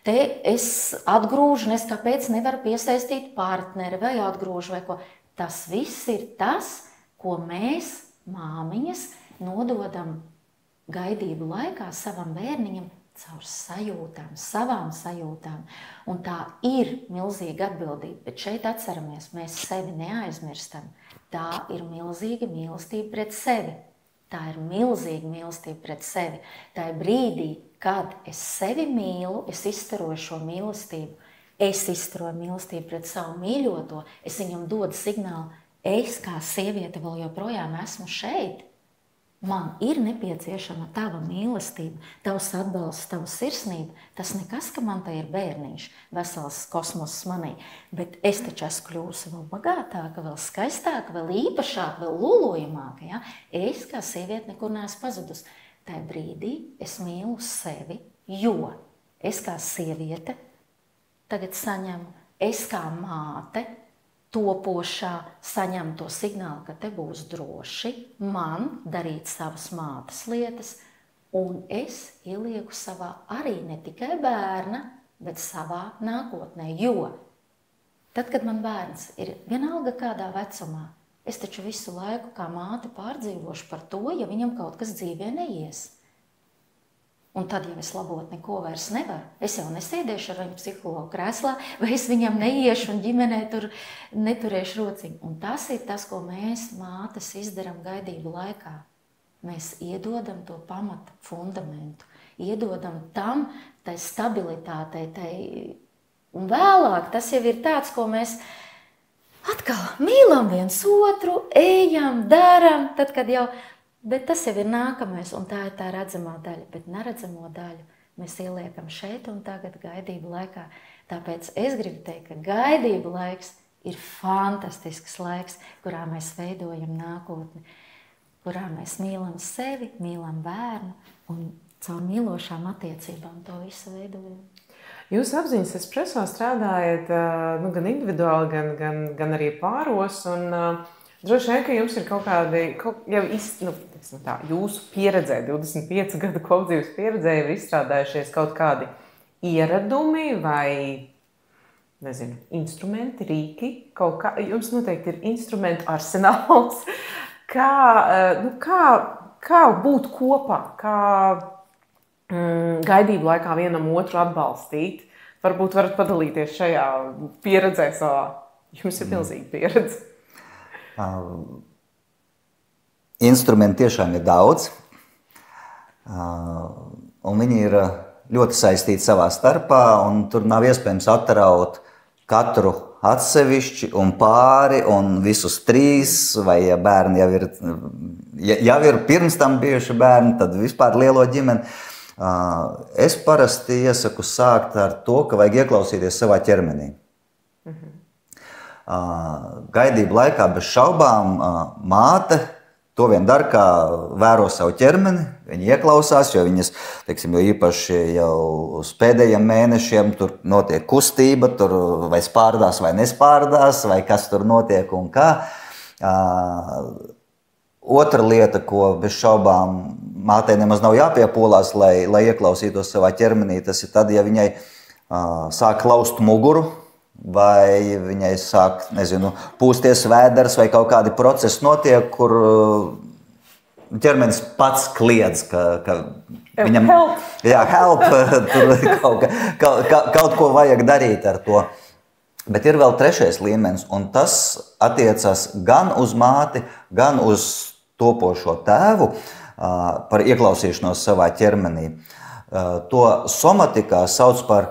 Te es atgrūžu, es kāpēc nevaru piesaistīt partneri vai atgrūžu vai ko. Tas viss ir tas, ko mēs, māmiņas, nododam gaidību laikā savam bērniņam caur sajūtām, savām sajūtām. Un tā ir milzīga atbildība, bet šeit atceramies, mēs sevi neaizmirstam. Tā ir milzīga mīlestība pret sevi. Tā ir milzīga mīlestība pret sevi. Tā ir brīdī, kad es sevi mīlu, es izstaroju šo mīlestību. Es izstaroju mīlestību pret savu mīļoto, es viņam dodu signālu, es kā sieviete vēl joprojām esmu šeit. Man ir nepieciešama tava mīlestība, tavs atbalsts, tava sirsnība. Tas nekas, ka man te ir bērniņš, vesels kosmoss manī, bet es taču esmu kļūsi vēl bagātāka, vēl skaistāka, vēl īpašāka, vēl lulojamāka. Ja? Es kā sieviete nekur neesmu pazudus. Tajā brīdī es mīlu sevi, jo es kā sieviete tagad saņemu, es kā māte topošā saņem to signālu, ka te būs droši man darīt savas mātes lietas, un es ielieku savā arī ne tikai bērna, bet savā nākotnē, jo tad, kad man bērns ir vienalga kādā vecumā, es taču visu laiku kā māte pārdzīvošu par to, ja viņam kaut kas dzīvē neies. Un tad, ja es labot neko vairs nevaru, es jau nesēdēšu ar viņu psihologu krēslā, vai es viņam neiešu un ģimenē tur neturēšu rociņu. Un tas ir tas, ko mēs, mātes, izdaram gaidību laikā. Mēs iedodam to pamatu fundamentu, iedodam tam, tai stabilitātei, tai... Un vēlāk tas jau ir tāds, ko mēs atkal mīlam viens otru, ejam, daram, tad, kad jau... Bet tas jau ir nākamais, un tā ir tā redzamā daļa. Bet neredzamo daļu mēs ieliekam šeit un tagad gaidību laikā. Tāpēc es gribu teikt, ka gaidību laiks ir fantastisks laiks, kurā mēs veidojam nākotni, kurā mēs mīlam sevi, mīlam bērnu un caur mīlošām attiecībām to visu veidojam. Jūs apziņas espreso strādājat gan individuāli, gan arī pāros. Droši vien, ka jums ir kaut kādi, jūsu pieredzē, 25 gadu kopdzīves pieredzē, ir izstrādājušies kaut kādi ieradumi vai, nezinu, instrumenti, rīki. Jums noteikti ir instrumentu arsenāls. Kā būt kopā, kā gaidību laikā vienam otru atbalstīt? Varbūt varat padalīties šajā pieredzē savā. Jums ir milzīga pieredze. Instrumenti tiešām ir daudz, un viņi ir ļoti saistīti savā starpā, un tur nav iespējams atraut katru atsevišķi un pāri, un visus trīs, vai ja bērni jau ir pirms tam bijuši bērni, tad vispār lielo ģimeni. Es parasti iesaku sākt ar to, ka vajag ieklausīties savā ķermenī. Gaidību laikā bez šaubām māte to vien dara, kā vēro savu ķermeni, viņa ieklausās, jo viņas, teiksim, jo īpaši jau uz pēdējiem mēnešiem tur notiek kustība, tur vai spārdās vai nespārdās, vai kas tur notiek un kā. Otra lieta, ko bez šaubām mātei nemaz nav jāpiepolās, lai ieklausītos savā ķermenī, tas ir tad, ja viņai sāk laust muguru, vai viņai sāk, nezinu, pūsties vēders, vai kaut kādi procesi notiek, kur ķermenis pats kliedz, ka viņam... Help! Jā, help! Tur kaut ko vajag darīt ar to. Bet ir vēl trešais līmenis, un tas attiecas gan uz māti, gan uz topošo tēvu par ieklausīšanos savā ķermenī. To somatikā sauc par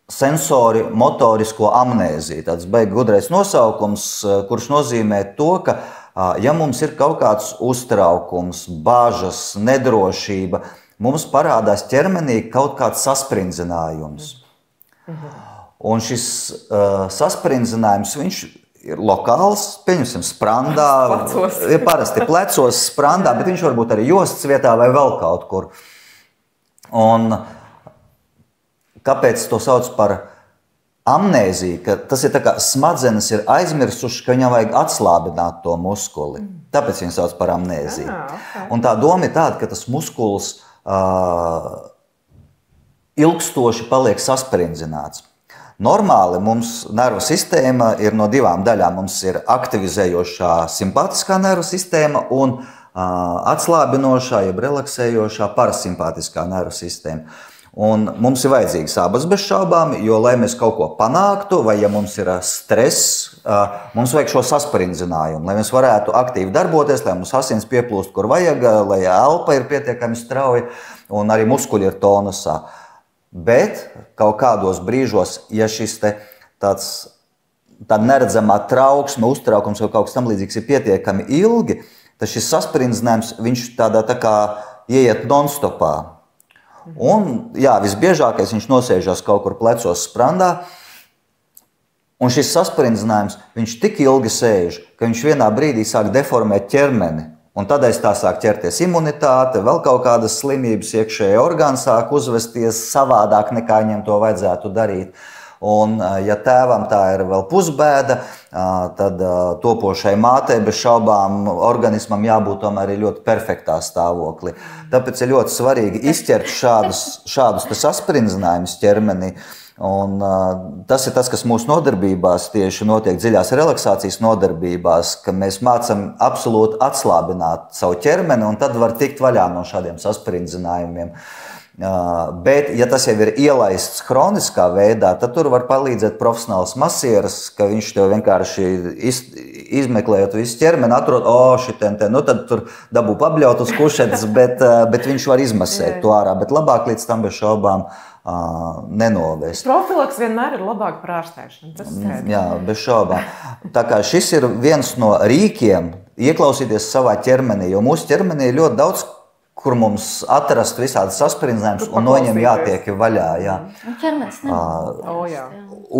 sensori motorisko amnēziju. Tāds beigu gudrais nosaukums, kurš nozīmē to, ka ja mums ir kaut kāds uztraukums, bāžas, nedrošība, mums parādās ķermenī kaut kāds sasprindzinājums. Un šis sasprindzinājums, viņš ir lokāls, pieņemsim, sprandā, parasti plecos, sprandā, bet viņš var būt arī jostas vietā vai vēl kaut kur. Un kāpēc to sauc par amnēziju? Ka tas ir tā kā smadzenes ir aizmirsuši, ka viņam vajag atslābināt to muskuli. Tāpēc viņi sauc par amnēziju. Okay. Un tā doma ir tāda, ka tas muskulis ilgstoši paliek sasprindzināts. Normāli mums nervu sistēma ir no divām daļām. Mums ir aktivizējošā simpātiskā nervu sistēma un atslābinošā, jeb relaksējošā parasimpātiskā nervu sistēma. Un mums ir vajadzīgas abas bez šaubām, jo, lai mēs kaut ko panāktu, vai ja mums ir stress, mums vajag šo sasprindzinājumu, lai mēs varētu aktīvi darboties, lai mums asins pieplūst, kur vajag, lai elpa ir pietiekami strauja un arī muskuļi ir tonusā. Bet kaut kādos brīžos, ja šis tā neredzamā trauksme, uztraukums vai kaut kas tam līdzīgs ir pietiekami ilgi, tad šis sasprinzinājums, viņš tādā tā kā ieiet non-stopā. Un, jā, visbiežākais viņš nosēžās kaut kur plecos sprandā, un šis saspringzinājums, viņš tik ilgi sēž, ka viņš vienā brīdī sāk deformēt ķermeni, un tad aiz tā sāk ķerties imunitāte, vēl kaut kādas slimības, iekšējie orgāni sāk uzvesties savādāk, nekā viņiem to vajadzētu darīt. Un, ja tēvam tā ir vēl pusbēda, tad topošai mātei bez šaubām organismam jābūt tomēr ļoti perfektā stāvoklī. Tāpēc ir ļoti svarīgi izķert šādus sasprindzinājumus ķermenī. Un, tas ir tas, kas mūsu nodarbībās tieši notiek dziļās relaksācijas nodarbībās, ka mēs mācām absolūti atslābināt savu ķermeni un tad var tikt vaļā no šādiem saspringzinājumiem. Bet, ja tas jau ir ielaists hroniskā veidā, tad tur var palīdzēt profesionāls masieris, ka viņš tev vienkārši izmeklējot visu ķermeni, atrod, nu tad tur dabū pabļaut uz kušetes, bet viņš var izmasēt to ārā, bet labāk līdz tam bez šaubām nenovest. Profilaks vienmēr ir labāk par ārstēšanu. Jā, bez šaubām. Tā kā šis ir viens no rīkiem ieklausīties savā ķermenī, jo mūsu ķermenī ir ļoti daudz, kur mums atrast visādas sasprindzinājumus, un no viņiem jātiek vaļā. Jā. Ķermenis nevar.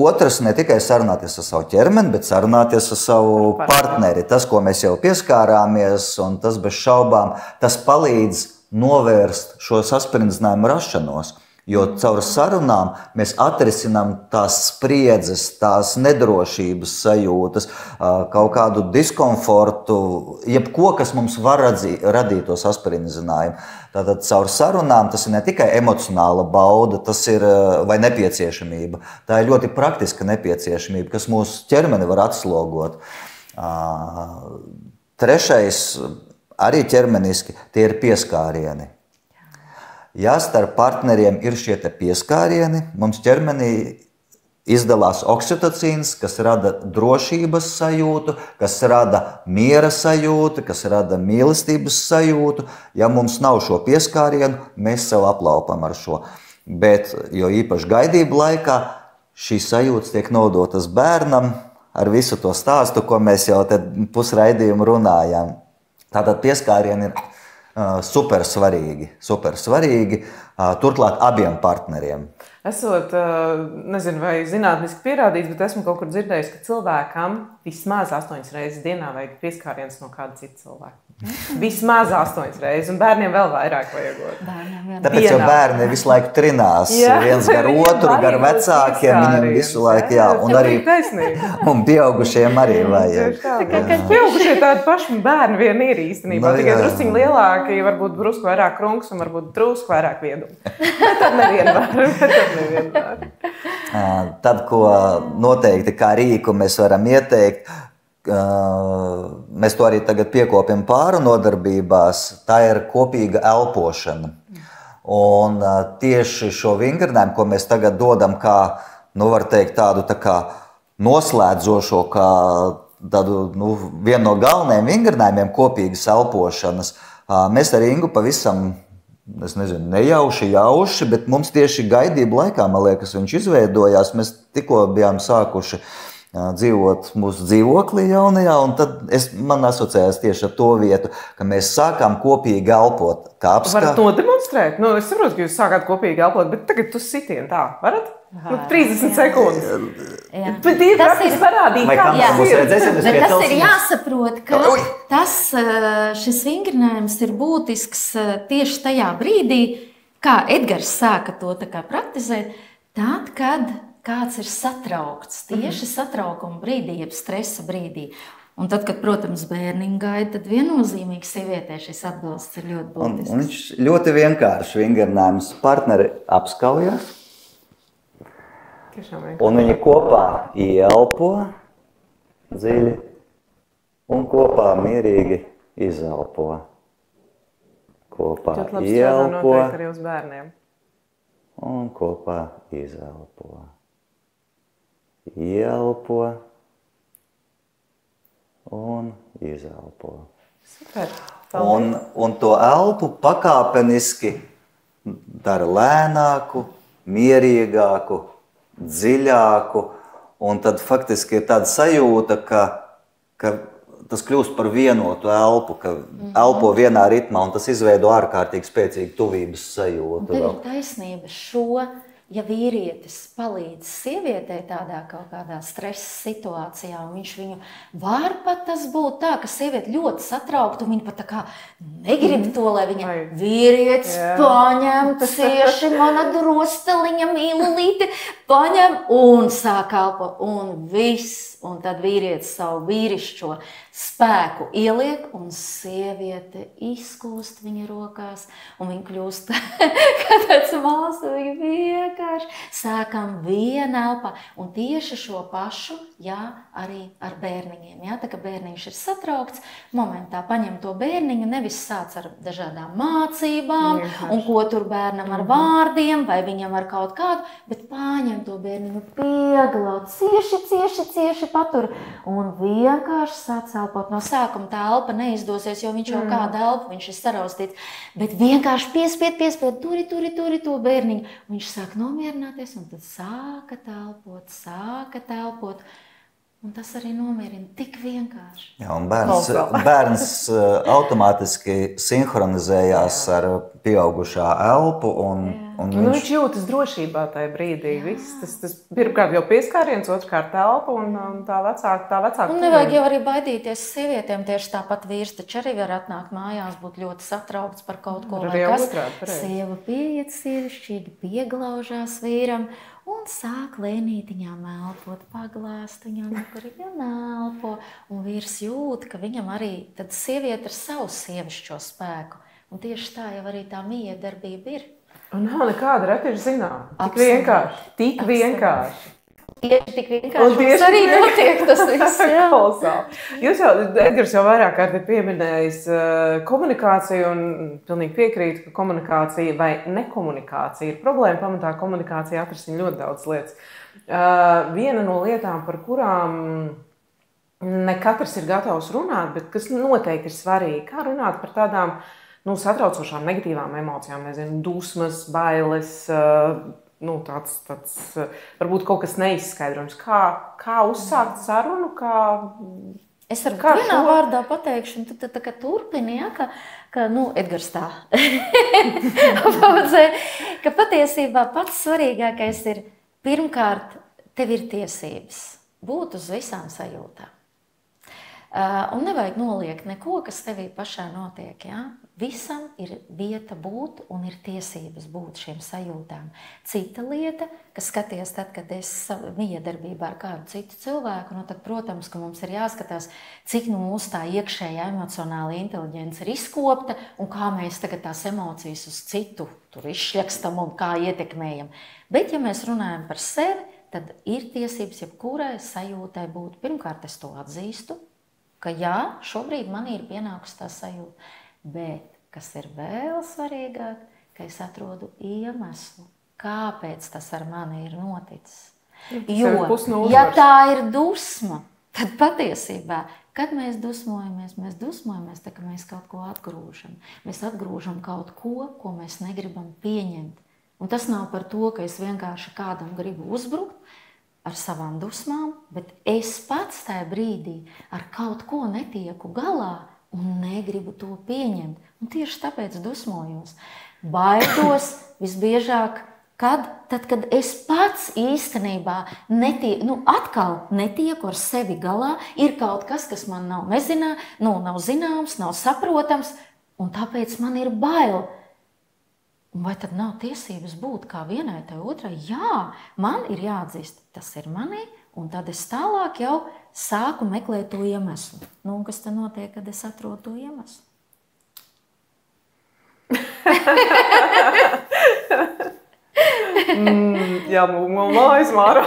Otrs, ne tikai sarunāties ar savu ķermeni, bet sarunāties ar savu partneri. Tas, ko mēs jau pieskārāmies, un tas bez šaubām, tas palīdz novērst šo sasprindzinājumu rašanos. Jo caur sarunām mēs atrisinām tās spriedzes, tās nedrošības sajūtas, kaut kādu diskomfortu, jebko, kas mums var radīt to sasprindzinājumu. Tātad caur sarunām tas ir ne tikai emocionāla bauda, tas ir vai nepieciešamība. Tā ir ļoti praktiska nepieciešamība, kas mūsu ķermeni var atslogot. Trešais, arī ķermeniski, tie ir pieskārieni. Ja starp partneriem ir šie pieskārieni, mums ķermenī izdalās oksitocīns, kas rada drošības sajūtu, kas rada miera sajūtu, kas rada mīlestības sajūtu. Ja mums nav šo pieskārienu, mēs sev aplaupam ar šo. Bet, jo īpaši gaidību laikā, šīs sajūtas tiek nodotas bērnam ar visu to stāstu, ko mēs jau pusraidījumu runājām. Tātad pieskārieni ir super svarīgi, turklāt abiem partneriem. Esot, nezinu, vai zinātniski pierādīts, bet esmu kaut kur dzirdējis, ka cilvēkam vismaz 8 reizes dienā vajag pieskāriens no kāda cita cilvēka. Vismaz 8 reizes, un bērniem vēl vairāk vajagot. Tāpēc jau bērni visu laiku trinās, viens gar otru, gar vecākiem, viņiem visu laiku, un arī un pieaugušiem arī vajag. Pieaugušie tādi paši bērni vien ir īstenībā, tikai drusciņi lielāki, varbūt drusku vairāk krunks un varbūt drusku vairāk viedumu. Bet tad nevienmēr. Tad, ko noteikti kā rīku mēs varam ieteikt, mēs to arī tagad piekopjam pāru nodarbībās, tā ir kopīga elpošana. Un tieši šo vingrinājumu, ko mēs tagad dodam kā, var teikt, tādu tā kā noslēdzošo, kā tādu, vienu no galvenajiem vingrinājumiem kopīgas elpošanas, mēs ar Ingu pavisam, es nezinu, nejauši, bet mums tieši gaidību laikā, man liekas, viņš izveidojās, mēs tikko bijām sākuši dzīvot mūsu dzīvoklī jaunajā, un tad man asociējās tieši ar to vietu, ka mēs sākām kopīgi elpot. Varat nodemonstrēt? Es saprotu, ka jūs sākāt kopīgi elpot, bet tagad tu sitien tā, varat? 30 sekundes. Bet ir praktiski parādīt, kā tas ir jāsaprot, ka šis vingrinājums ir būtisks tieši tajā brīdī, kā Edgars sāka to praktizēt, tad, kad kāds ir satraukts, tieši satraukuma brīdī, jeb stresa brīdī. Un tad, kad, protams, bērniņu gaida, tad viennozīmīgi sievietē šis atbalsts ir ļoti būtisks. Un viņš ļoti vienkārši vingrinājums. Partneri apskaujās, un viņi kopā ieelpo dziļi un kopā mierīgi izelpo. Kopā ieelpo un kopā izelpo. Ielpo un izelpo. Super. Un to elpu pakāpeniski dara lēnāku, mierīgāku, dziļāku, un tad faktiski ir tāda sajūta, ka tas kļūst par vienotu elpu, ka elpo vienā ritmā, un tas izveido ārkārtīgi spēcīgu tuvības sajūtu. Un tev ir taisnība, šo ja vīrietis palīdz sievietei tādā kaut kādā stresa situācijā, un viņš viņu var pat tas būt tā, ka sieviete ļoti satraukta, un viņa pat tā kā negrib to, lai viņa vīrietis paņem cieši mana drosteliņa mīlulīti, paņem un sāk elpot, un viss. Un tad vīrietis savu vīrišķo spēku ieliek, un sieviete izkūst viņa rokās, un viņa kļūst kā tāds māsu, viņa vienkārši sākam viena elpa. Un tieši šo pašu, arī ar bērniņiem. Tā kā bērniņš ir satraukts, momentā paņem to bērniņu, nevis sāc ar dažādām mācībām, un ko tur bērnam ar vārdiem, vai viņam ar kaut kādu, bet paņem to bērniņu pieglaut, cieši patur, un vienkārši sāc elpot. No sākuma tā elpa neizdosies, jo viņš jau kāda elpa, viņš ir saraustīts, bet vienkārši piespied, turi to bērniņu. Viņš sāk nomierināties, un tad sāka telpot. Un tas arī nomierina tik vienkārši. Jā, un bērns automātiski sinhronizējās ar pieaugušā elpu. Viņš jūtas drošībā tajā brīdī. Tas pirmkārt jau pieskāriens, otrkārt elpa un tā vecāka. Un nevajag jau arī baidīties sievietēm. Tieši tāpat vīrs taču arī var atnākt mājās, būt ļoti satraukts par kaut ko. Sieva pieiet sievišķīgi, pieglaužās vīram. Un sāk lēnītiņām elpot, paglāst viņam, kur viņam elpo. Un vīrs jūt, ka viņam arī tad sieviete ar savu sievišķo spēku. Un tieši tā jau arī tā miedarbība ir. Un nav nekāda reteša zināma. Tik vienkārši. Tieši tik vienkārši mums arī notiek tas viss. Jūs jau, Edgars jau vairāk kārt ir pieminējis komunikāciju un pilnīgi piekrītu, ka komunikācija vai nekomunikācija ir problēma. Pamatā komunikācija atrisina ļoti daudz lietas. Viena no lietām, par kurām ne katrs ir gatavs runāt, bet kas noteikti ir svarīgi, kā runāt par tādām satraucošām negatīvām emocijām, dusmas, bailes, tāds varbūt kaut kas neizskaidrojams. Kā uzsākt sarunu? Es varu vienā vārdā pateikšu, un tad kā turpini, ka Edgars tā pavadzē, ka patiesībā pats svarīgākais ir, pirmkārt, tev ir tiesības būt uz visām sajūtām. Un nevajag noliegt neko, kas tevī pašā notiek. Visam ir vieta būt un ir tiesības būt šiem sajūtām. Cita lieta, kas skaties tad, kad es miedarbībā ar kādu citu cilvēku, tad, protams, ka mums ir jāskatās, cik mūsu tā iekšējā emocionāla inteliģence ir izkopta un kā mēs tagad tās emocijas uz citu tur izšļakstam un kā ietekmējam. Bet, ja mēs runājam par sevi, tad ir tiesības jebkurai sajūtai būt. Pirmkārt, es to atzīstu, ka šobrīd man ir pienākusi tā sajūta. Bet, kas ir vēl svarīgāk, ka es atrodu iemeslu, kāpēc tas ar mani ir noticis. Jo, ja tā ir dusma, tad patiesībā, kad mēs dusmojamies, tā, ka mēs kaut ko atgrūžam. Mēs atgrūžam kaut ko, ko mēs negribam pieņemt. Un tas nav par to, ka es vienkārši kādam gribu uzbrukt ar savām dusmām, bet es pats tajā brīdī ar kaut ko netieku galā, un negribu to pieņemt. Un tieši tāpēc dusmojos. Baidos visbiežāk, tad, kad es pats īstenībā atkal netieku ar sevi galā, ir kaut kas, kas man nav zināms, nav saprotams, un tāpēc man ir bail. Vai tad nav tiesības būt kā vienai tai otrai? Jā, man ir jāatzīst, tas ir manī, un tad es tālāk jau sāku meklēt to iemeslu. Un kas tad notiek, kad es atrodu to iemeslu? Jā, mājas mārā.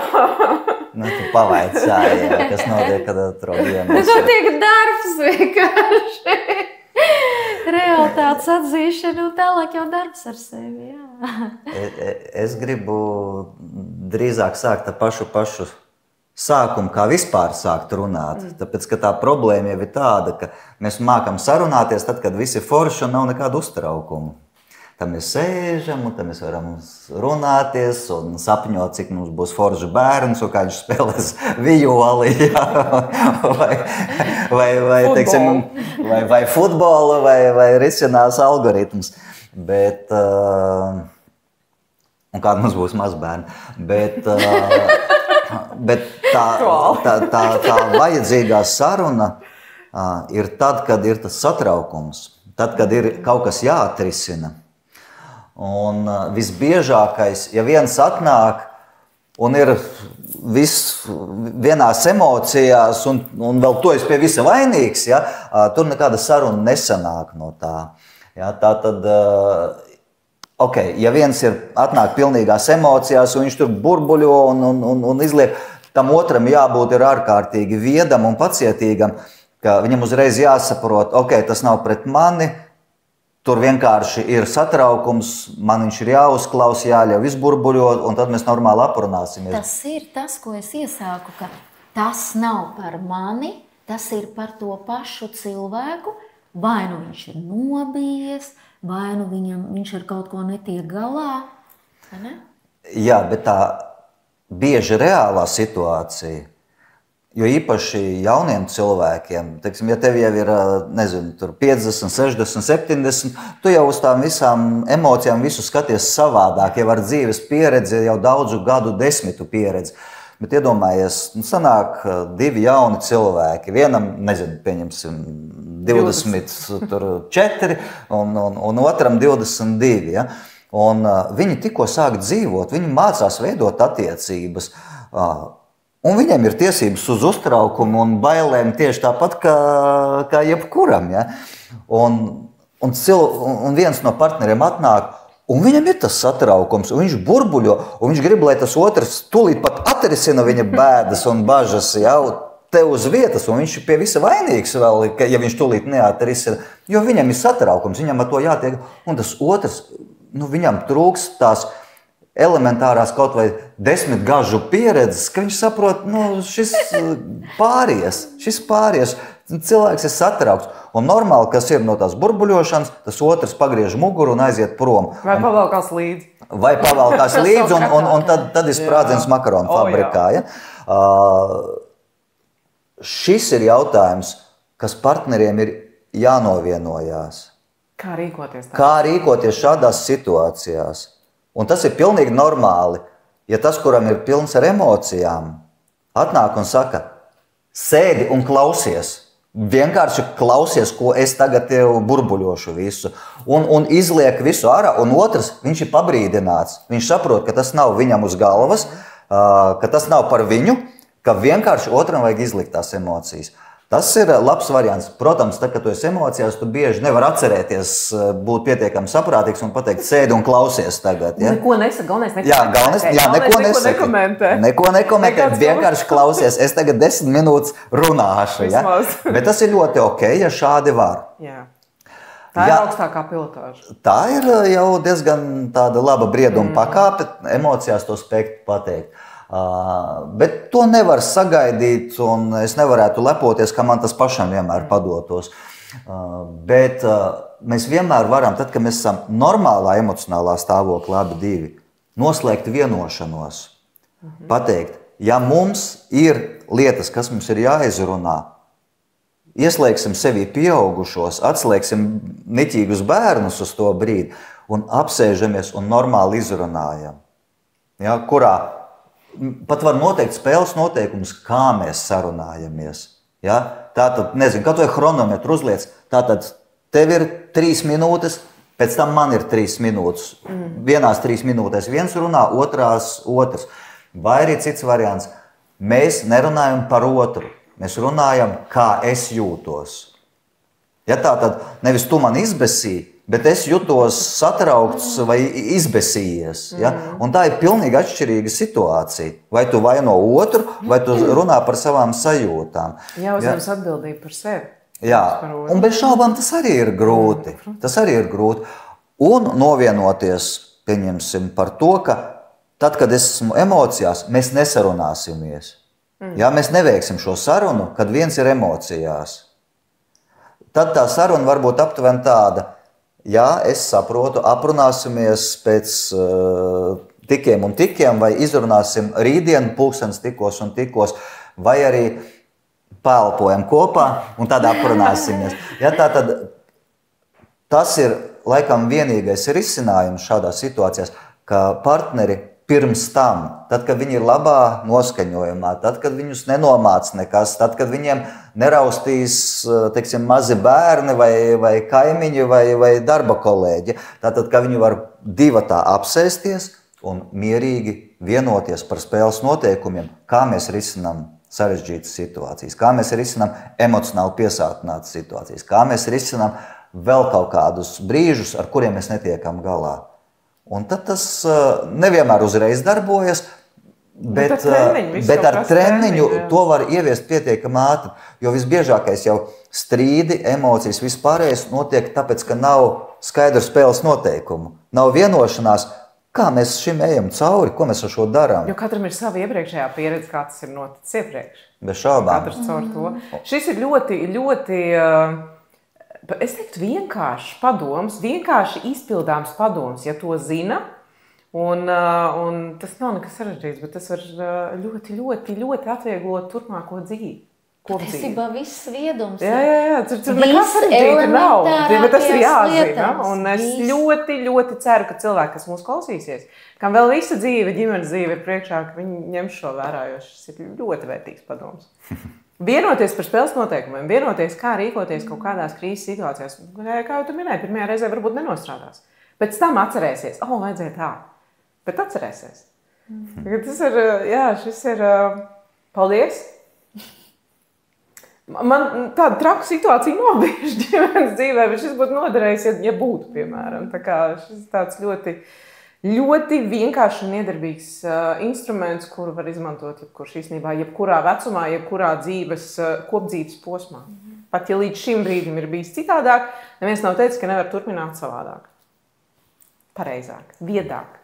Tu pavaicāji, kas notiek, kad atrodu iemeslu. Tas notiek darbs vienkārši. Realitātes atzīšana un tālāk jau darbs ar sevi. Es gribu drīzāk sākt ar pašu sākumu, kā vispār sākt runāt. Tāpēc, ka tā problēma jau ir tāda, ka mēs mākam sarunāties tad, kad visi ir forši un nav nekādu uztraukumu. Tad mēs sēžam un tad mēs varam runāties un sapņot, cik mums būs forši bērns un kā viņš spēlēs violi, vai futbolu, vai risinās algoritmus. Bet un kāda mums būs mazbērni. Bet tā vajadzīgā saruna ir tad, kad ir tas satraukums, tad, kad ir kaut kas jāatrisina. Un visbiežākais, ja viens atnāk un ir viss vienās emocijās, un vēl to es pie visa vainīgs, ja, tur nekāda saruna nesanāk no tā. Ja, tā tad, okay, ja viens atnāk pilnīgās emocijās, un viņš tur burbuļo un izliek, tam otram jābūt ir ārkārtīgi viedam un pacietīgam, ka viņam uzreiz jāsaprot, okay, tas nav pret mani, tur vienkārši ir satraukums, man viņš ir jāuzklaus, jāļauj izburbuļot, un tad mēs normāli aprunāsimies. Tas ir tas, ko es iesāku, ka tas nav par mani, tas ir par to pašu cilvēku, vai nu viņš ir nobijies, vai nu viņš ar kaut ko netiek galā. Ne? Jā, bet tā bieži reālā situācija, jo īpaši jauniem cilvēkiem, teiksim, ja tev jau ir, nezinu, tur 50, 60, 70, tu jau uz tām visām emocijām visu skaties savādāk, jau ar dzīves pieredzi, jau daudzu gadu desmitu pieredzi. Bet iedomājies, sanāk divi jauni cilvēki, vienam, nezinu, pieņemsim 24 un otram 22, ja? Un viņi tikko sāk dzīvot, viņi mācās veidot attiecības, un viņiem ir tiesības uz uztraukumu un bailēm tieši tāpat kā jebkuram. Ja? Un viens no partneriem atnāk, un viņam ir tas satraukums, un viņš burbuļo, un viņš grib, lai tas otrs tūlīt pat atrisina viņa bēdas un bažas, ja? Te uz vietas, un viņš pie visa vainīgs vēl, ja viņš tūlīt neatrisina, jo viņam ir satraukums, viņam ar to jātiek, un tas otrs, viņam trūks tās elementārās kaut vai 10 gažu pieredzes, ka viņš saprot, šis pāries, cilvēks ir satraukts. Un normāli, kas ir no tās burbuļošanas, tas otrs pagriež muguru un aiziet prom. Vai pavalkās līdzi. Un tad ir sprādziens makaronu fabrikā. Ja? Šis ir jautājums, kas partneriem ir jānovienojās. Kā rīkoties? Kā rīkoties šādās situācijās? Un tas ir pilnīgi normāli, ja tas, kuram ir pilns ar emocijām, atnāk un saka, sēdi un klausies. Vienkārši klausies, ko es tagad tev burbuļošu visu. Un izliek visu ārā, un otrs, viņš ir pabrīdināts. Viņš saprot, ka tas nav viņam uz galvas, ka tas nav par viņu, ka vienkārši otram vajag izlikt tās emocijas. Tas ir labs variants. Protams, tad, kad tu esi emocijās, tu bieži nevar atcerēties, būt pietiekami saprātīgs un pateikt, sēdi un klausies tagad. Ja? Neko nesaka, galvenais neko nekomentē, vienkārši klausies. Es tagad 10 minūtes runāšu. Ja? Bet tas ir ļoti ok, ja šādi var. Jā. Tā ir augstākā pilotāža. Tā ir jau diezgan tāda laba brieduma pakāpe, emocijās to spēt pateikt. Bet to nevar sagaidīt, un es nevarētu lepoties, ka man tas pašam vienmēr padotos. Bet mēs vienmēr varam, tad, kad mēs esam normālā emocionālā stāvoklā abi divi, noslēgt vienošanos. Pateikt, ja mums ir lietas, kas mums ir jāizrunā, ieslēgsim sevi pieaugušos, atslēgsim niķīgus bērnus uz to brīdi un apsēžamies un normāli izrunājam. Ja, kurā pat var noteikt spēles noteikumus, kā mēs sarunājamies. Ja? Tātad, nezinu, kaut vai chronometru uzliec, tātad tev ir 3 minūtes, pēc tam man ir 3 minūtes. Vienās 3 minūtēs viens runā, otrās otrs. Vai arī cits variants. Mēs nerunājam par otru, mēs runājam, kā es jūtos. Ja tātad nevis tu man izbesīji, bet es jutos satraukts vai izbesījies. Ja? Un tā ir pilnīgi atšķirīga situācija. Vai tu vaino otru, vai tu runā par savām sajūtām. Jāuzņemas atbildība par sevi. Jā, un bez šaubām tas arī ir grūti. Un novienoties, pieņemsim, par to, ka tad, kad es esmu emocijās, mēs nesarunāsimies. Ja? Mēs neveiksim šo sarunu, kad viens ir emocijās. Tad tā saruna var būt aptuveni tāda. Jā, es saprotu, aprunāsimies pēc tikiem un tikiem, vai izrunāsim rītdienu pulkstenis tikos un tikos, vai arī pēlpojam kopā un tad aprunāsimies. Ja, tas ir laikam vienīgais risinājums šādās situācijās, ka partneri pirms tam, tad, kad viņi ir labā noskaņojumā, tad, kad viņus nenomāc nekas, tad, kad viņiem neraustīs, teiksim, mazi bērni vai kaimiņi vai darba kolēģi, tātad, ka viņi var divatā apsēsties un mierīgi vienoties par spēles noteikumiem, kā mēs risinām sarežģītas situācijas, kā mēs risinām emocionāli piesātinātas situācijas, kā mēs risinām vēl kaut kādus brīžus, ar kuriem mēs netiekam galā. Un tad tas nevienmēr uzreiz darbojas, bet ar treniņu to var ieviest pietiekami ātri, jo visbiežākais jau strīdi, emocijas, vispārējais notiek tāpēc, ka nav skaidru spēles noteikumu, nav vienošanās, kā mēs šim ejam cauri, ko mēs ar šo darām. Jo katram ir sava iepriekšējā pieredze, kā tas ir noticis iepriekš. Bez šaubām. Katrs caur to. Šis ir ļoti es teiktu, vienkāršs padoms, vienkārši izpildāms padoms, ja to zina. Un tas nav nekas sarežģīts, bet tas var ļoti atvieglot turpmāko dzīvi. Patiesībā viss viedums. Jā, tur nekas sarežģīta nav, bet tas ir jāzina. Un es ļoti ceru, ka cilvēki, kas mūs klausīsies, kam vēl visa dzīve, ģimenes dzīve ir priekšā, ka viņi ņem šo vērā, jo šis ir ļoti vērtīgs padoms. Vienoties par spēles noteikumiem, vienoties, kā rīkoties kaut kādās krīzes situācijās. Kā jau tu minēji, pirmajā reizē varbūt nenostrādās. Pēc tam atcerēsies, vajadzēja tā, bet atcerēsies. Tas ir, šis ir, paldies. Man tāda traka situācija nav bijuši ģimenes dzīvē, bet šis būtu noderējis, ja būtu, piemēram. Tā kā šis tāds ļoti vienkārši un iedarbīgs instruments, kuru var izmantot jebkurš īstenībā, jebkurā vecumā, jebkurā kopdzīves posmā. Pat ja līdz šim brīdim ir bijis citādāk, neviens nav teicis, ka nevar turpināt savādāk. Pareizāk, viedāk,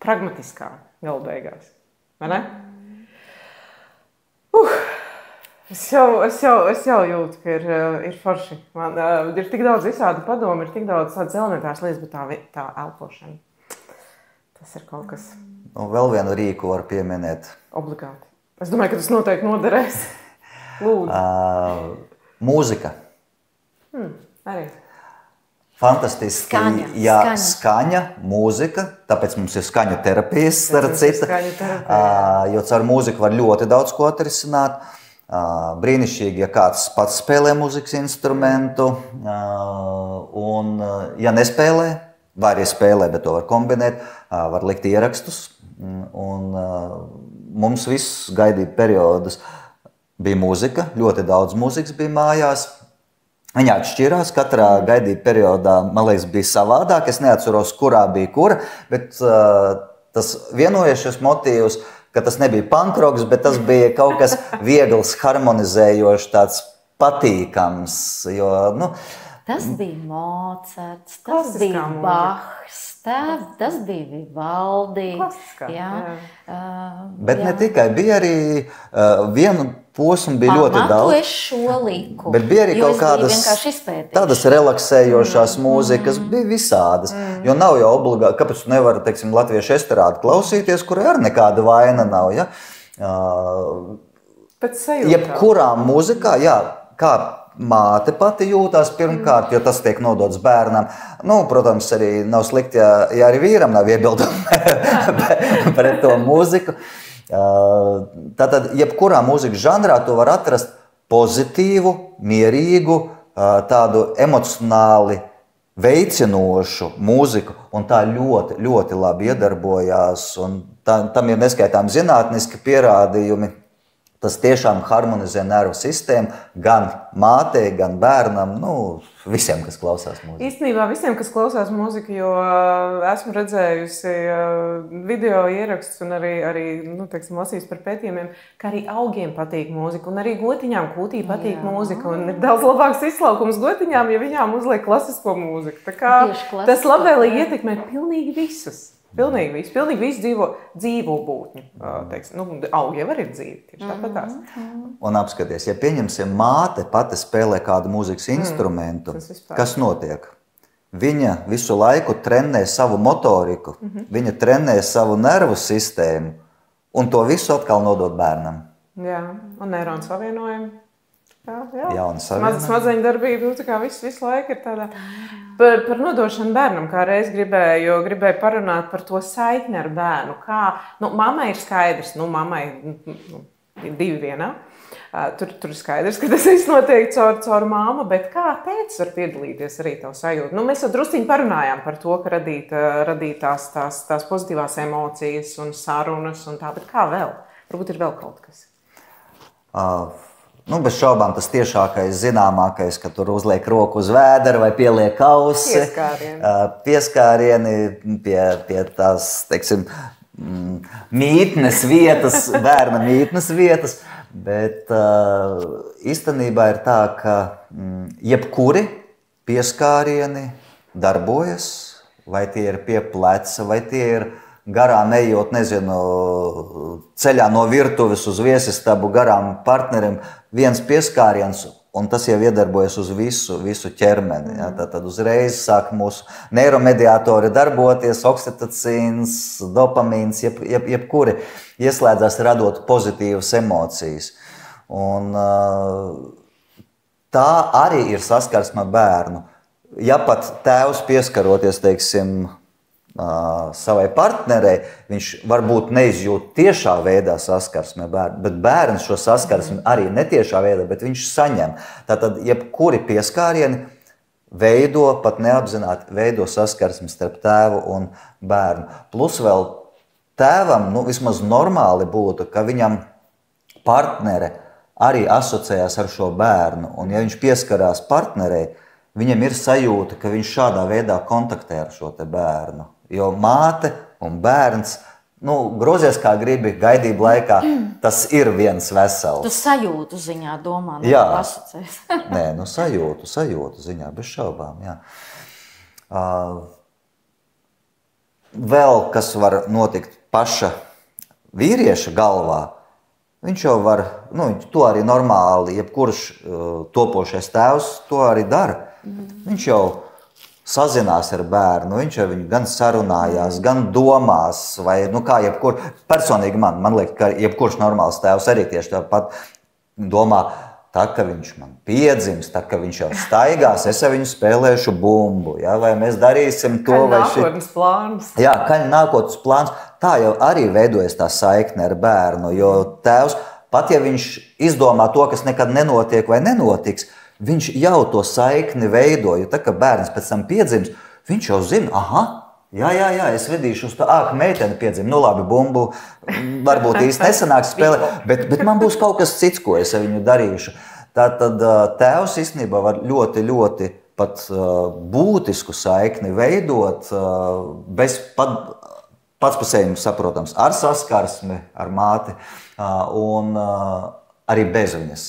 pragmatiskāk, galu beigās. Vai ne? Es jau jūtu, ka ir forši. Man ir tik daudz visādi padomi, ir tik daudz tādas elementāras lietas, bet tā elpošana. Tas ir kaut kas. Vēl vienu rīku var pieminēt. Obligāti. Es domāju, ka tas noteikti noderēs. Lūdzu. Mūzika. Arī. Fantastiski. Skaņa, mūzika. Tāpēc mums ir skaņu terapijas, starp citu. Jo caur mūziku var ļoti daudz ko atrisināt. Brīnišķīgi, ja kāds pats spēlē mūzikas instrumentu, un ja nespēlē, vai arī spēlē, bet to var kombinēt, var likt ierakstus. Un mums visus gaidību periodus bija mūzika, ļoti daudz mūzikas bija mājās. Viņa atšķirās, katrā gaidību periodā, man liekas, bija savādāk. Es neatceros, kurā bija kura, bet tas vienojušies motīvs, ka tas nebija punkroks, bet tas bija kaut kas viegls, harmonizējošs, tāds patīkams. Jo, tas bija Mocarts, tas bija Bachs, tas bija Vivaldi. Bet ne tikai, bija arī vienu posmu bija ļoti daudz. Es šo liku, bet bija arī kaut kādas tādas relaksējošās mūzikas, bija visādas. Jo nav jau obligāti, kāpēc tu nevari, teiksim, latviešu estrādi klausīties, kurai arī nekāda vaina nav. Ja? Jebkurā mūzikā, kā māte pati jūtās pirmkārt, jo tas tiek nodots bērnam. Protams, arī nav slikti, ja arī vīram nav iebildumi pret to mūziku. Tātad, jebkurā mūzikas žanrā tu var atrast pozitīvu, mierīgu, tādu emocionāli veicinošu mūziku, un tā ļoti, ļoti labi iedarbojās, un tam ir neskaitām zinātniski pierādījumi. Tas tiešām harmonizē nervu sistēmu gan mātei, gan bērnam, visiem, kas klausās mūziku. Īstenībā visiem, kas klausās mūziku, jo esmu redzējusi video ierakstus un arī lasījusi par pētījumiem, ka arī augiem patīk mūzika, un arī gotiņām kūtī patīk mūzika, un ir daudz labāks izslaukums gotiņām, ja viņām uzliek klasisko mūziku. Tā kā tas labvēlīgi ietekmē pilnīgi visus. Pilnīgi visu dzīvo būtņu. Augi jau arī ir dzīvi, tieši tāpatās. Un apskaties, ja pieņemsim, māte pati spēlē kādu mūzikas instrumentu, kas notiek? Viņa visu laiku trenē savu motoriku, viņa trenē savu nervu sistēmu, un to visu atkal nodod bērnam. Jā, un neironu savienojumu. Jā, un savienojumu. Smadzeņu darbība, visu laiku ir tādā. Par nodošanu bērnam, kā reiz gribēju parunāt par to saikni ar bērnu. Mammai ir skaidrs, mammai ir 2 vienā. Tur ir skaidrs, ka tas viss notiek caur māmu, bet kā tētis var piedalīties arī tavu sajūtu? Mēs jau drusciņi parunājām par to, ka radīt tās pozitīvās emocijas un sarunas un tā, bet kā vēl? Varbūt ir vēl kaut kas. Bez šaubām tas tiešākais, zināmākais, ka tur uzliek roku uz vēdera vai pieliek ausi. Pieskārieni pie tās, teiksim, mītnes vietas, bērna mītnes vietas. Bet īstenībā ir tā, ka jebkuri pieskārieni darbojas, vai tie ir pie pleca, vai tie ir garām ejot, ceļā no virtuves uz viesistabu garām partnerim, viens pieskāriens, un tas jau iedarbojas uz visu ķermeni. Ja? Tad uzreiz sāk mūsu neiromediātori darboties, oksitocīns, dopamīns, jebkuri ieslēdzās radot pozitīvas emocijas. Un tā arī ir saskarsme ar bērnu. Ja pat tēvs pieskaroties, teiksim, savai partnerei, viņš varbūt neizjūt tiešā veidā saskarsmi ar bērnu, bet bērns šo saskarsmi arī netiešā veidā, bet viņš saņem. Tātad, jebkuri pieskārieni pat neapzināti veido saskarsmi starp tēvu un bērnu. Plus vēl tēvam, vismaz normāli būtu, ka viņam partnere arī asociējās ar šo bērnu, un ja viņš pieskarās partnerei, viņam ir sajūta, ka viņš šādā veidā kontaktē ar šo te bērnu. Jo māte un bērns, grozies kā gribi, gaidību laikā, tas ir viens vesels. Tu sajūtu ziņā domā, asociēs. Nē, sajūtu ziņā, bez šaubām, jā. Vēl, kas var notikt paša vīrieša galvā, viņš jau var, to arī normāli, jebkurš topošais tēvs to arī dara. Viņš jau sazinās ar bērnu, viņš ar viņu gan sarunājās, gan domās, vai, kā personīgi man liekas, ka jebkurš normāls tēvs arī tieši tāpat domā, tā, ka viņš man piedzims, tā, ka viņš jau staigās, es ar viņu spēlēšu bumbu, ja, vai mēs darīsim to, vai nākotnes plāns. Jā, nākotnes plāns, tā jau arī veidojas tā saikne ar bērnu, jo tēvs, pat ja viņš izdomā to, kas nekad nenotiek vai nenotiks, viņš jau to saikni veido, jo tā, ka bērns pēc tam piedzims, viņš jau zina, jā, es vedīšu uz to, ka meiteni piedzim, labi, bumbu, varbūt īsti nesanāks spēlēt, bet man būs kaut kas cits, ko es ar viņu darīšu. Tātad tēvs īstenībā var ļoti, ļoti pat būtisku saikni veidot, bez pats par sevi saprotams, ar saskarsmi, ar māti, un arī bez viņas,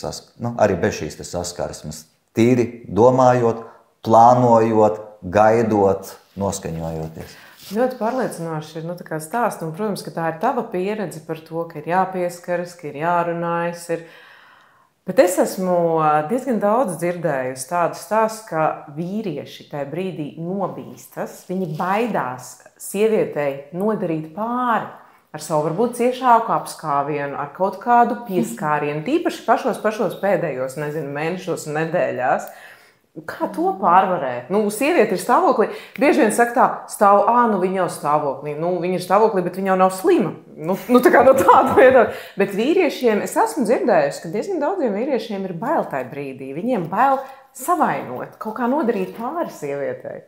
arī bez šīs saskarsmes, tīri domājot, plānojot, gaidot, noskaņojoties. Ļoti pārliecinoši ir stāsts, un, protams, ka tā ir tava pieredze par to, ka ir jāpieskaras, ka ir jārunājas. Bet es esmu diezgan daudz dzirdējusi tādu stāstu, ka vīrieši tajā brīdī nobīstas, viņi baidās sievietei nodarīt pāri. Ar savu varbūt ciešāku apskāvienu, ar kaut kādu pieskārienu, tīpaši pašos pēdējos, mēnešos un nedēļās. Kā to pārvarēt? Sieviete ir stāvoklī, bieži vien saka tā, viņa jau stāvoklī, viņa ir stāvoklī, bet viņa jau nav slima. Tā kā no tāda veida. Bet vīriešiem, es esmu dzirdējusi, ka diezgan daudziem vīriešiem ir bail tajā brīdī. Viņiem bail savainot, kaut kā nodarīt pāri sievietei.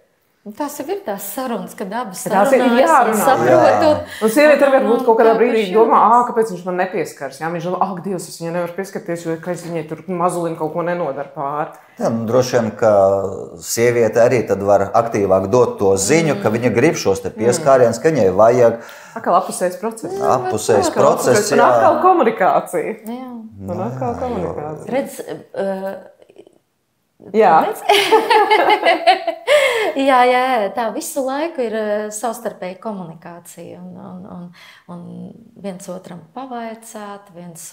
Tās jau ir tās sarunas, kad abas sarunājas un saprot. Un sieviete varbūt kaut kādā brīdī domā, kāpēc viņš man nepieskars. Jā, viņš domā, Dievs, es viņai nevaru pieskarties, jo es viņai tur mazulim kaut ko nenodaru pāri. Jā, droši vien, ka sieviete arī tad var aktīvāk dot to ziņu, ka viņa grib šos te pieskārienus, ka viņai vajag. Atkal apusējs process. Apusējs process, jā. Un atkal komunikācija. Jā. Un atkal komunikācija. Redz, jā. Jā, tā visu laiku ir savstarpēja komunikācija un viens otram pavaicāt, viens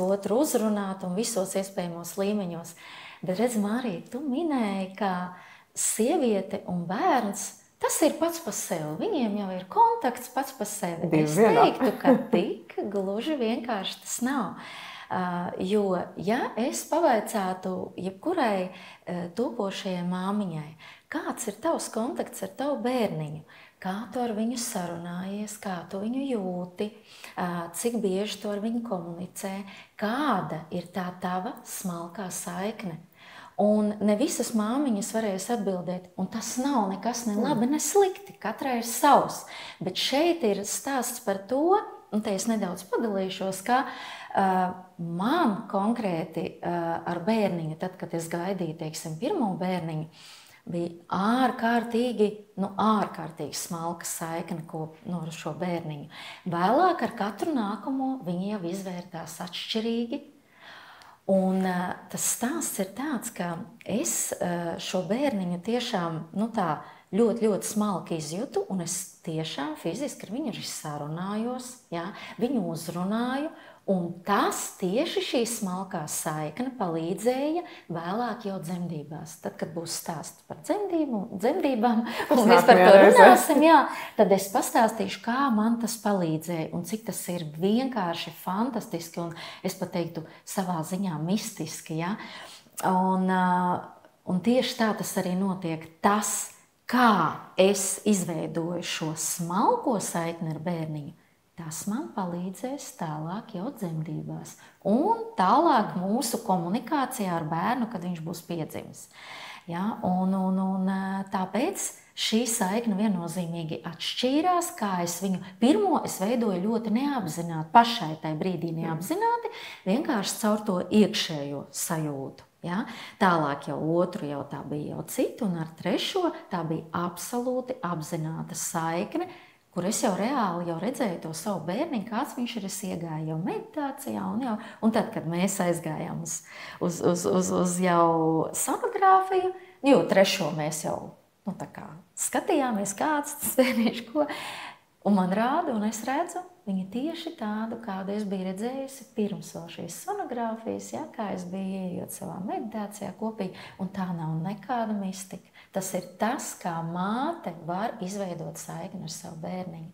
otru uzrunāt un visos iespējamos līmeņos. Bet redz, Mārija, tu minēji, ka sieviete un bērns, tas ir pats par sevi. Viņiem jau ir kontakts pats par sevi. Es teiktu, ka tik gluži vienkārši tas nav. Jo, ja es pavaicātu jebkurai topošajai māmiņai, kāds ir tavs kontakts ar tavu bērniņu, kā tu ar viņu sarunājies, kā tu viņu jūti, cik bieži tu ar viņu komunicē, kāda ir tā tava smalkā saikne. Un ne visas māmiņas varēs atbildēt, un tas nav nekas ne labi, ne slikti, katrai ir savs. Bet šeit ir stāsts par to, un te es nedaudz padalīšos, ka man konkrēti ar bērniņu, tad, kad es gaidīju, teiksim, pirmo bērniņu, bija ārkārtīgi smalka saikne ar šo bērniņu. Vēlāk ar katru nākamo viņi jau izvērtās atšķirīgi. Un tas stāsts ir tāds, ka es šo bērniņu tiešām ļoti, ļoti smalki izjūtu, un es tiešām fiziski ar viņu arī sarunājos, viņu uzrunāju, un tas tieši šī smalkā saikne palīdzēja vēlāk jau dzemdībās. Tad, kad būs stāsts par dzemdībām, un mēs par to runāsim, tad es pastāstīšu, kā man tas palīdzēja, un cik tas ir vienkārši fantastiski, un es pat teiktu savā ziņā mistiski. Un tieši tā tas arī notiek. Tas, kā es izveidoju šo smalko saikni ar bērniņu, tas man palīdzēs tālāk jau dzemdībās. Un tālāk mūsu komunikācijā ar bērnu, kad viņš būs piedzimis. Un tāpēc šī saikne viennozīmīgi atšķīrās, kā es viņu pirmo es veidoju ļoti neapzināti, pašai tai brīdī neapzināti, vienkārši caur to iekšējo sajūtu. Tālāk jau otru jau tā bija jau cita, un ar trešo tā bija absolūti apzināta saikne, kur es jau reāli redzēju to savu bērniņu, kāds viņš ir, es iegāju jau meditācijā, un tad, kad mēs aizgājām uz jau sonogrāfiju, jo trešo mēs jau skatījāmies, kāds tas bērniņš, ko, un man rāda, un es redzu viņu tieši tādu, kādu es biju redzējusi pirms vēl šīs sonogrāfijas, kā es biju ieejot savā meditācijā kopīgi, un tā nav nekāda mistika. Tas ir tas, kā māte var izveidot saikni ar savu bērniņu.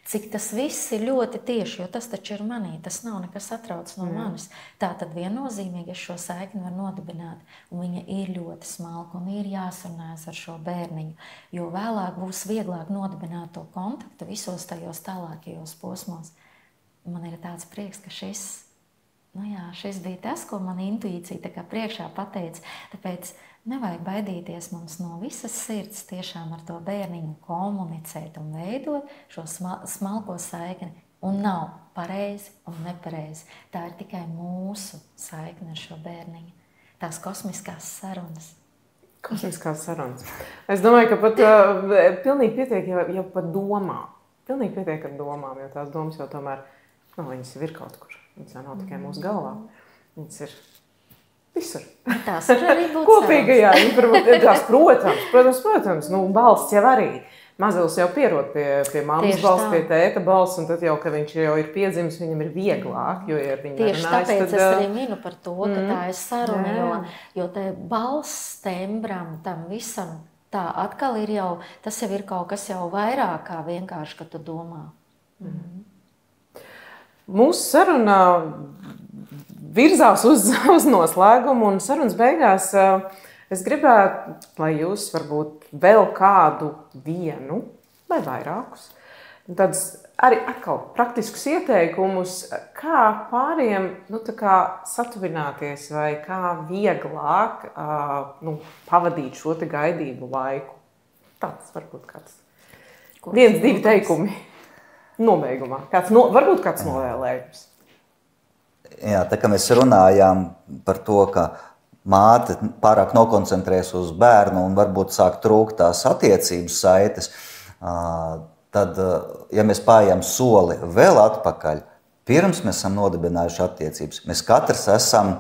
Cik tas viss ir ļoti tieši, jo tas taču ir manī, tas nav nekas atrauc no manis. Tā tad viennozīmīgi es šo saikni varu nodibināt, un viņa ir ļoti smalka, un ir jāsarunājas ar šo bērniņu, jo vēlāk būs vieglāk nodibināt to kontaktu visos tajos tālākajos posmos. Man ir tāds prieks, ka šis bija tas, ko man intuīcija tā kā priekšā pateica, tāpēc nevajag baidīties mums no visas sirds tiešām ar to bērniņu komunicēt un veidot šo smalko saikni. Un nav pareizi un nepareizi. Tā ir tikai mūsu saikne ar šo bērniņu. Tās kosmiskās sarunas. Kosmiskās sarunas. Es domāju, ka pat pilnīgi pietiek jau pat domām. Pilnīgi pietiek ar domām, jo tās domas jau tomēr, viņas ir kaut kur. Viņas jau nav tikai mūsu galvā. Viņas ir visur. Tās ir arī būt kopīgajā informācijā. Protams, balsts jau arī. Mazulis jau pierod pie mammas balsts, pie tēta balsts, un tad jau, kad viņš jau ir piedzimis, viņam ir vieglāk, jo ja viņi tieši tāpēc es arī minu par to, ka tā ir saruna, jo te balsts tembram, tam visam, tā atkal ir jau, tas jau ir kaut kas jau vairāk kā vienkārši, ka tu domā. Mūsu saruna virzās uz noslēgumu, un sarunas beigās es gribētu, lai jūs varbūt vēl kādu vienu vai vairākus, tādus arī atkal praktiskus ieteikumus, kā pāriem satuvināties vai kā vieglāk pavadīt šo te gaidību laiku. Tāds varbūt kāds. 1, 2 teikumi nobeigumā. Varbūt kāds novēlējums. Jā, tā kā mēs runājām par to, ka māte pārāk nokoncentrēs uz bērnu un varbūt sāk trūkt tās attiecības saites, tad, ja mēs pājām soli vēl atpakaļ, pirms mēs esam nodibinājuši attiecības, mēs katrs esam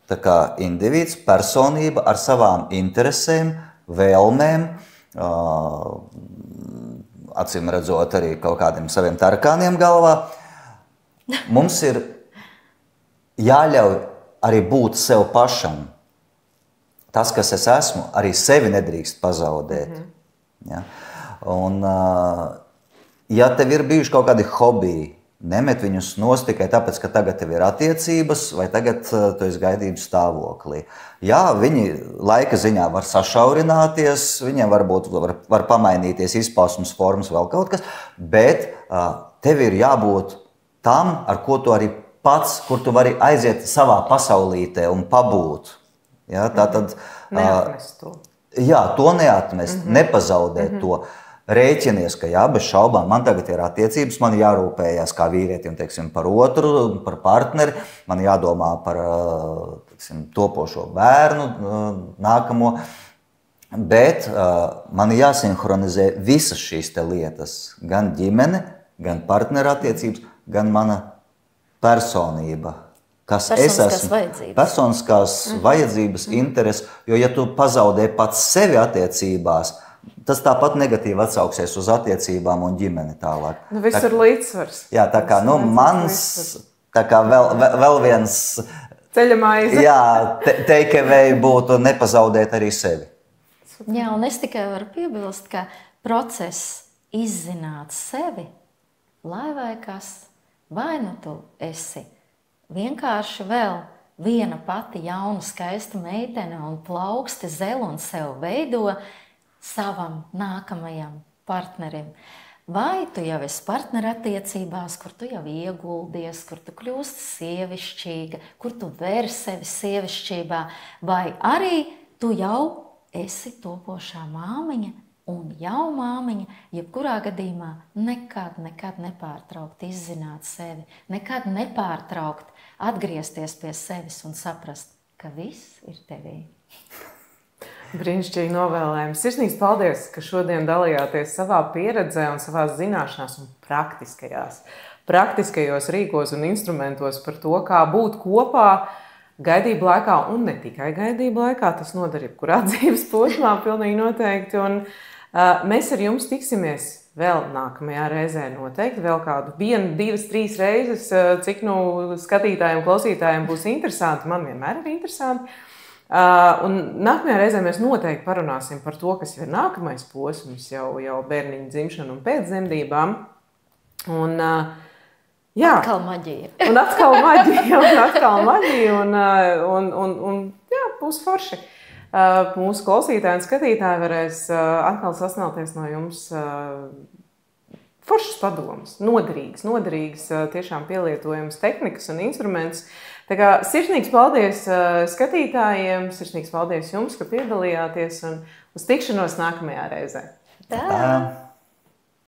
tā kā individs, personība ar savām interesēm, vēlmēm, acīm redzot arī kaut kādiem saviem tarkāniem galvā. Mums ir jāļauj arī būt sev pašam. Tas, kas es esmu, arī sevi nedrīkst pazaudēt. Ja? Un, ja tev ir bijuši kaut kādi hobiji, nemet viņus nost tikai tāpēc, ka tagad tev ir attiecības, vai tagad tu esi gaidības stāvoklī. Jā, viņi laika ziņā var sašaurināties, viņiem varbūt var pamainīties izpausmes formas, vēl kaut kas, bet tev ir jābūt tam, ar ko tu arī pats, kur tu vari aiziet savā pasaulītē un pabūt. Ja, tātad, neatmest to. Jā, to neatmest, nepazaudēt to. Rēķinies, ka jā, bez šaubām, man tagad ir attiecības, man jārūpējās kā vīrietim, teiksim, par otru, par partneri, man jādomā par, teiksim, topošo bērnu nākamo, bet man jāsinhronizē visas šīs te lietas, gan ģimene, gan partneru attiecības, gan mana personība. Kas es esmu, personiskās vajadzības, intereses, jo ja tu pazaudē pats sevi attiecībās, tas tāpat negatīvi atsauksies uz attiecībām un ģimeni tālāk. Nu, viss ir līdzsvars. Jā, tā kā, mans, tā kā vēl viens ceļa maize. Jā, takeaway būtu nepazaudēt arī sevi. Jā, un es tikai varu piebilst, ka process izzināt sevi, lai vai kas, vai nu tu esi vienkārši vēl viena pati jauna, skaista meitene un plauksti zel un sev veido savam nākamajam partnerim. Vai tu jau esi partnerattiecībās, kur tu jau ieguldies, kur tu kļūsti sievišķīga, kur tu vēri sevi sievišķībā, vai arī tu jau esi topošā māmiņa un jau māmiņa, jebkurā gadījumā nekad nepārtraukt izzināt sevi, nekad nepārtraukt atgriezties pie sevis un saprast, ka viss ir tevī. Brīnišķīgi novēlējums. Sirsnīgs paldies, ka šodien dalījāties savā pieredzē un savās zināšanās un praktiskajos rīkos un instrumentos par to, kā būt kopā gaidību laikā un ne tikai gaidību laikā. Tas noder jebkurā dzīves posmā, pilnīgi noteikti. Un mēs ar jums tiksimies vēl nākamajā reizē noteikti. Vēl kādu 1, 2, 3 reizes, cik skatītājiem, klausītājiem būs interesanti. Man vienmēr ir interesanti. Un nākamajā reizē mēs noteikti parunāsim par to, kas ir nākamais posms, jau bērniņa dzimšana un pēcdzemdībām. Un, jā. Atkal maģija. Un atkal maģija, un jā, būs forši. Mūsu klausītāji un skatītāji varēs atkal sasmelties no jums foršas padomas, noderīgas, tiešām pielietojams tehnikas un instrumentus. Tā kā sirsnīgs paldies skatītājiem, sirsnīgs paldies jums, ka piedalījāties un uz tikšanos nākamajā reizē. Tā!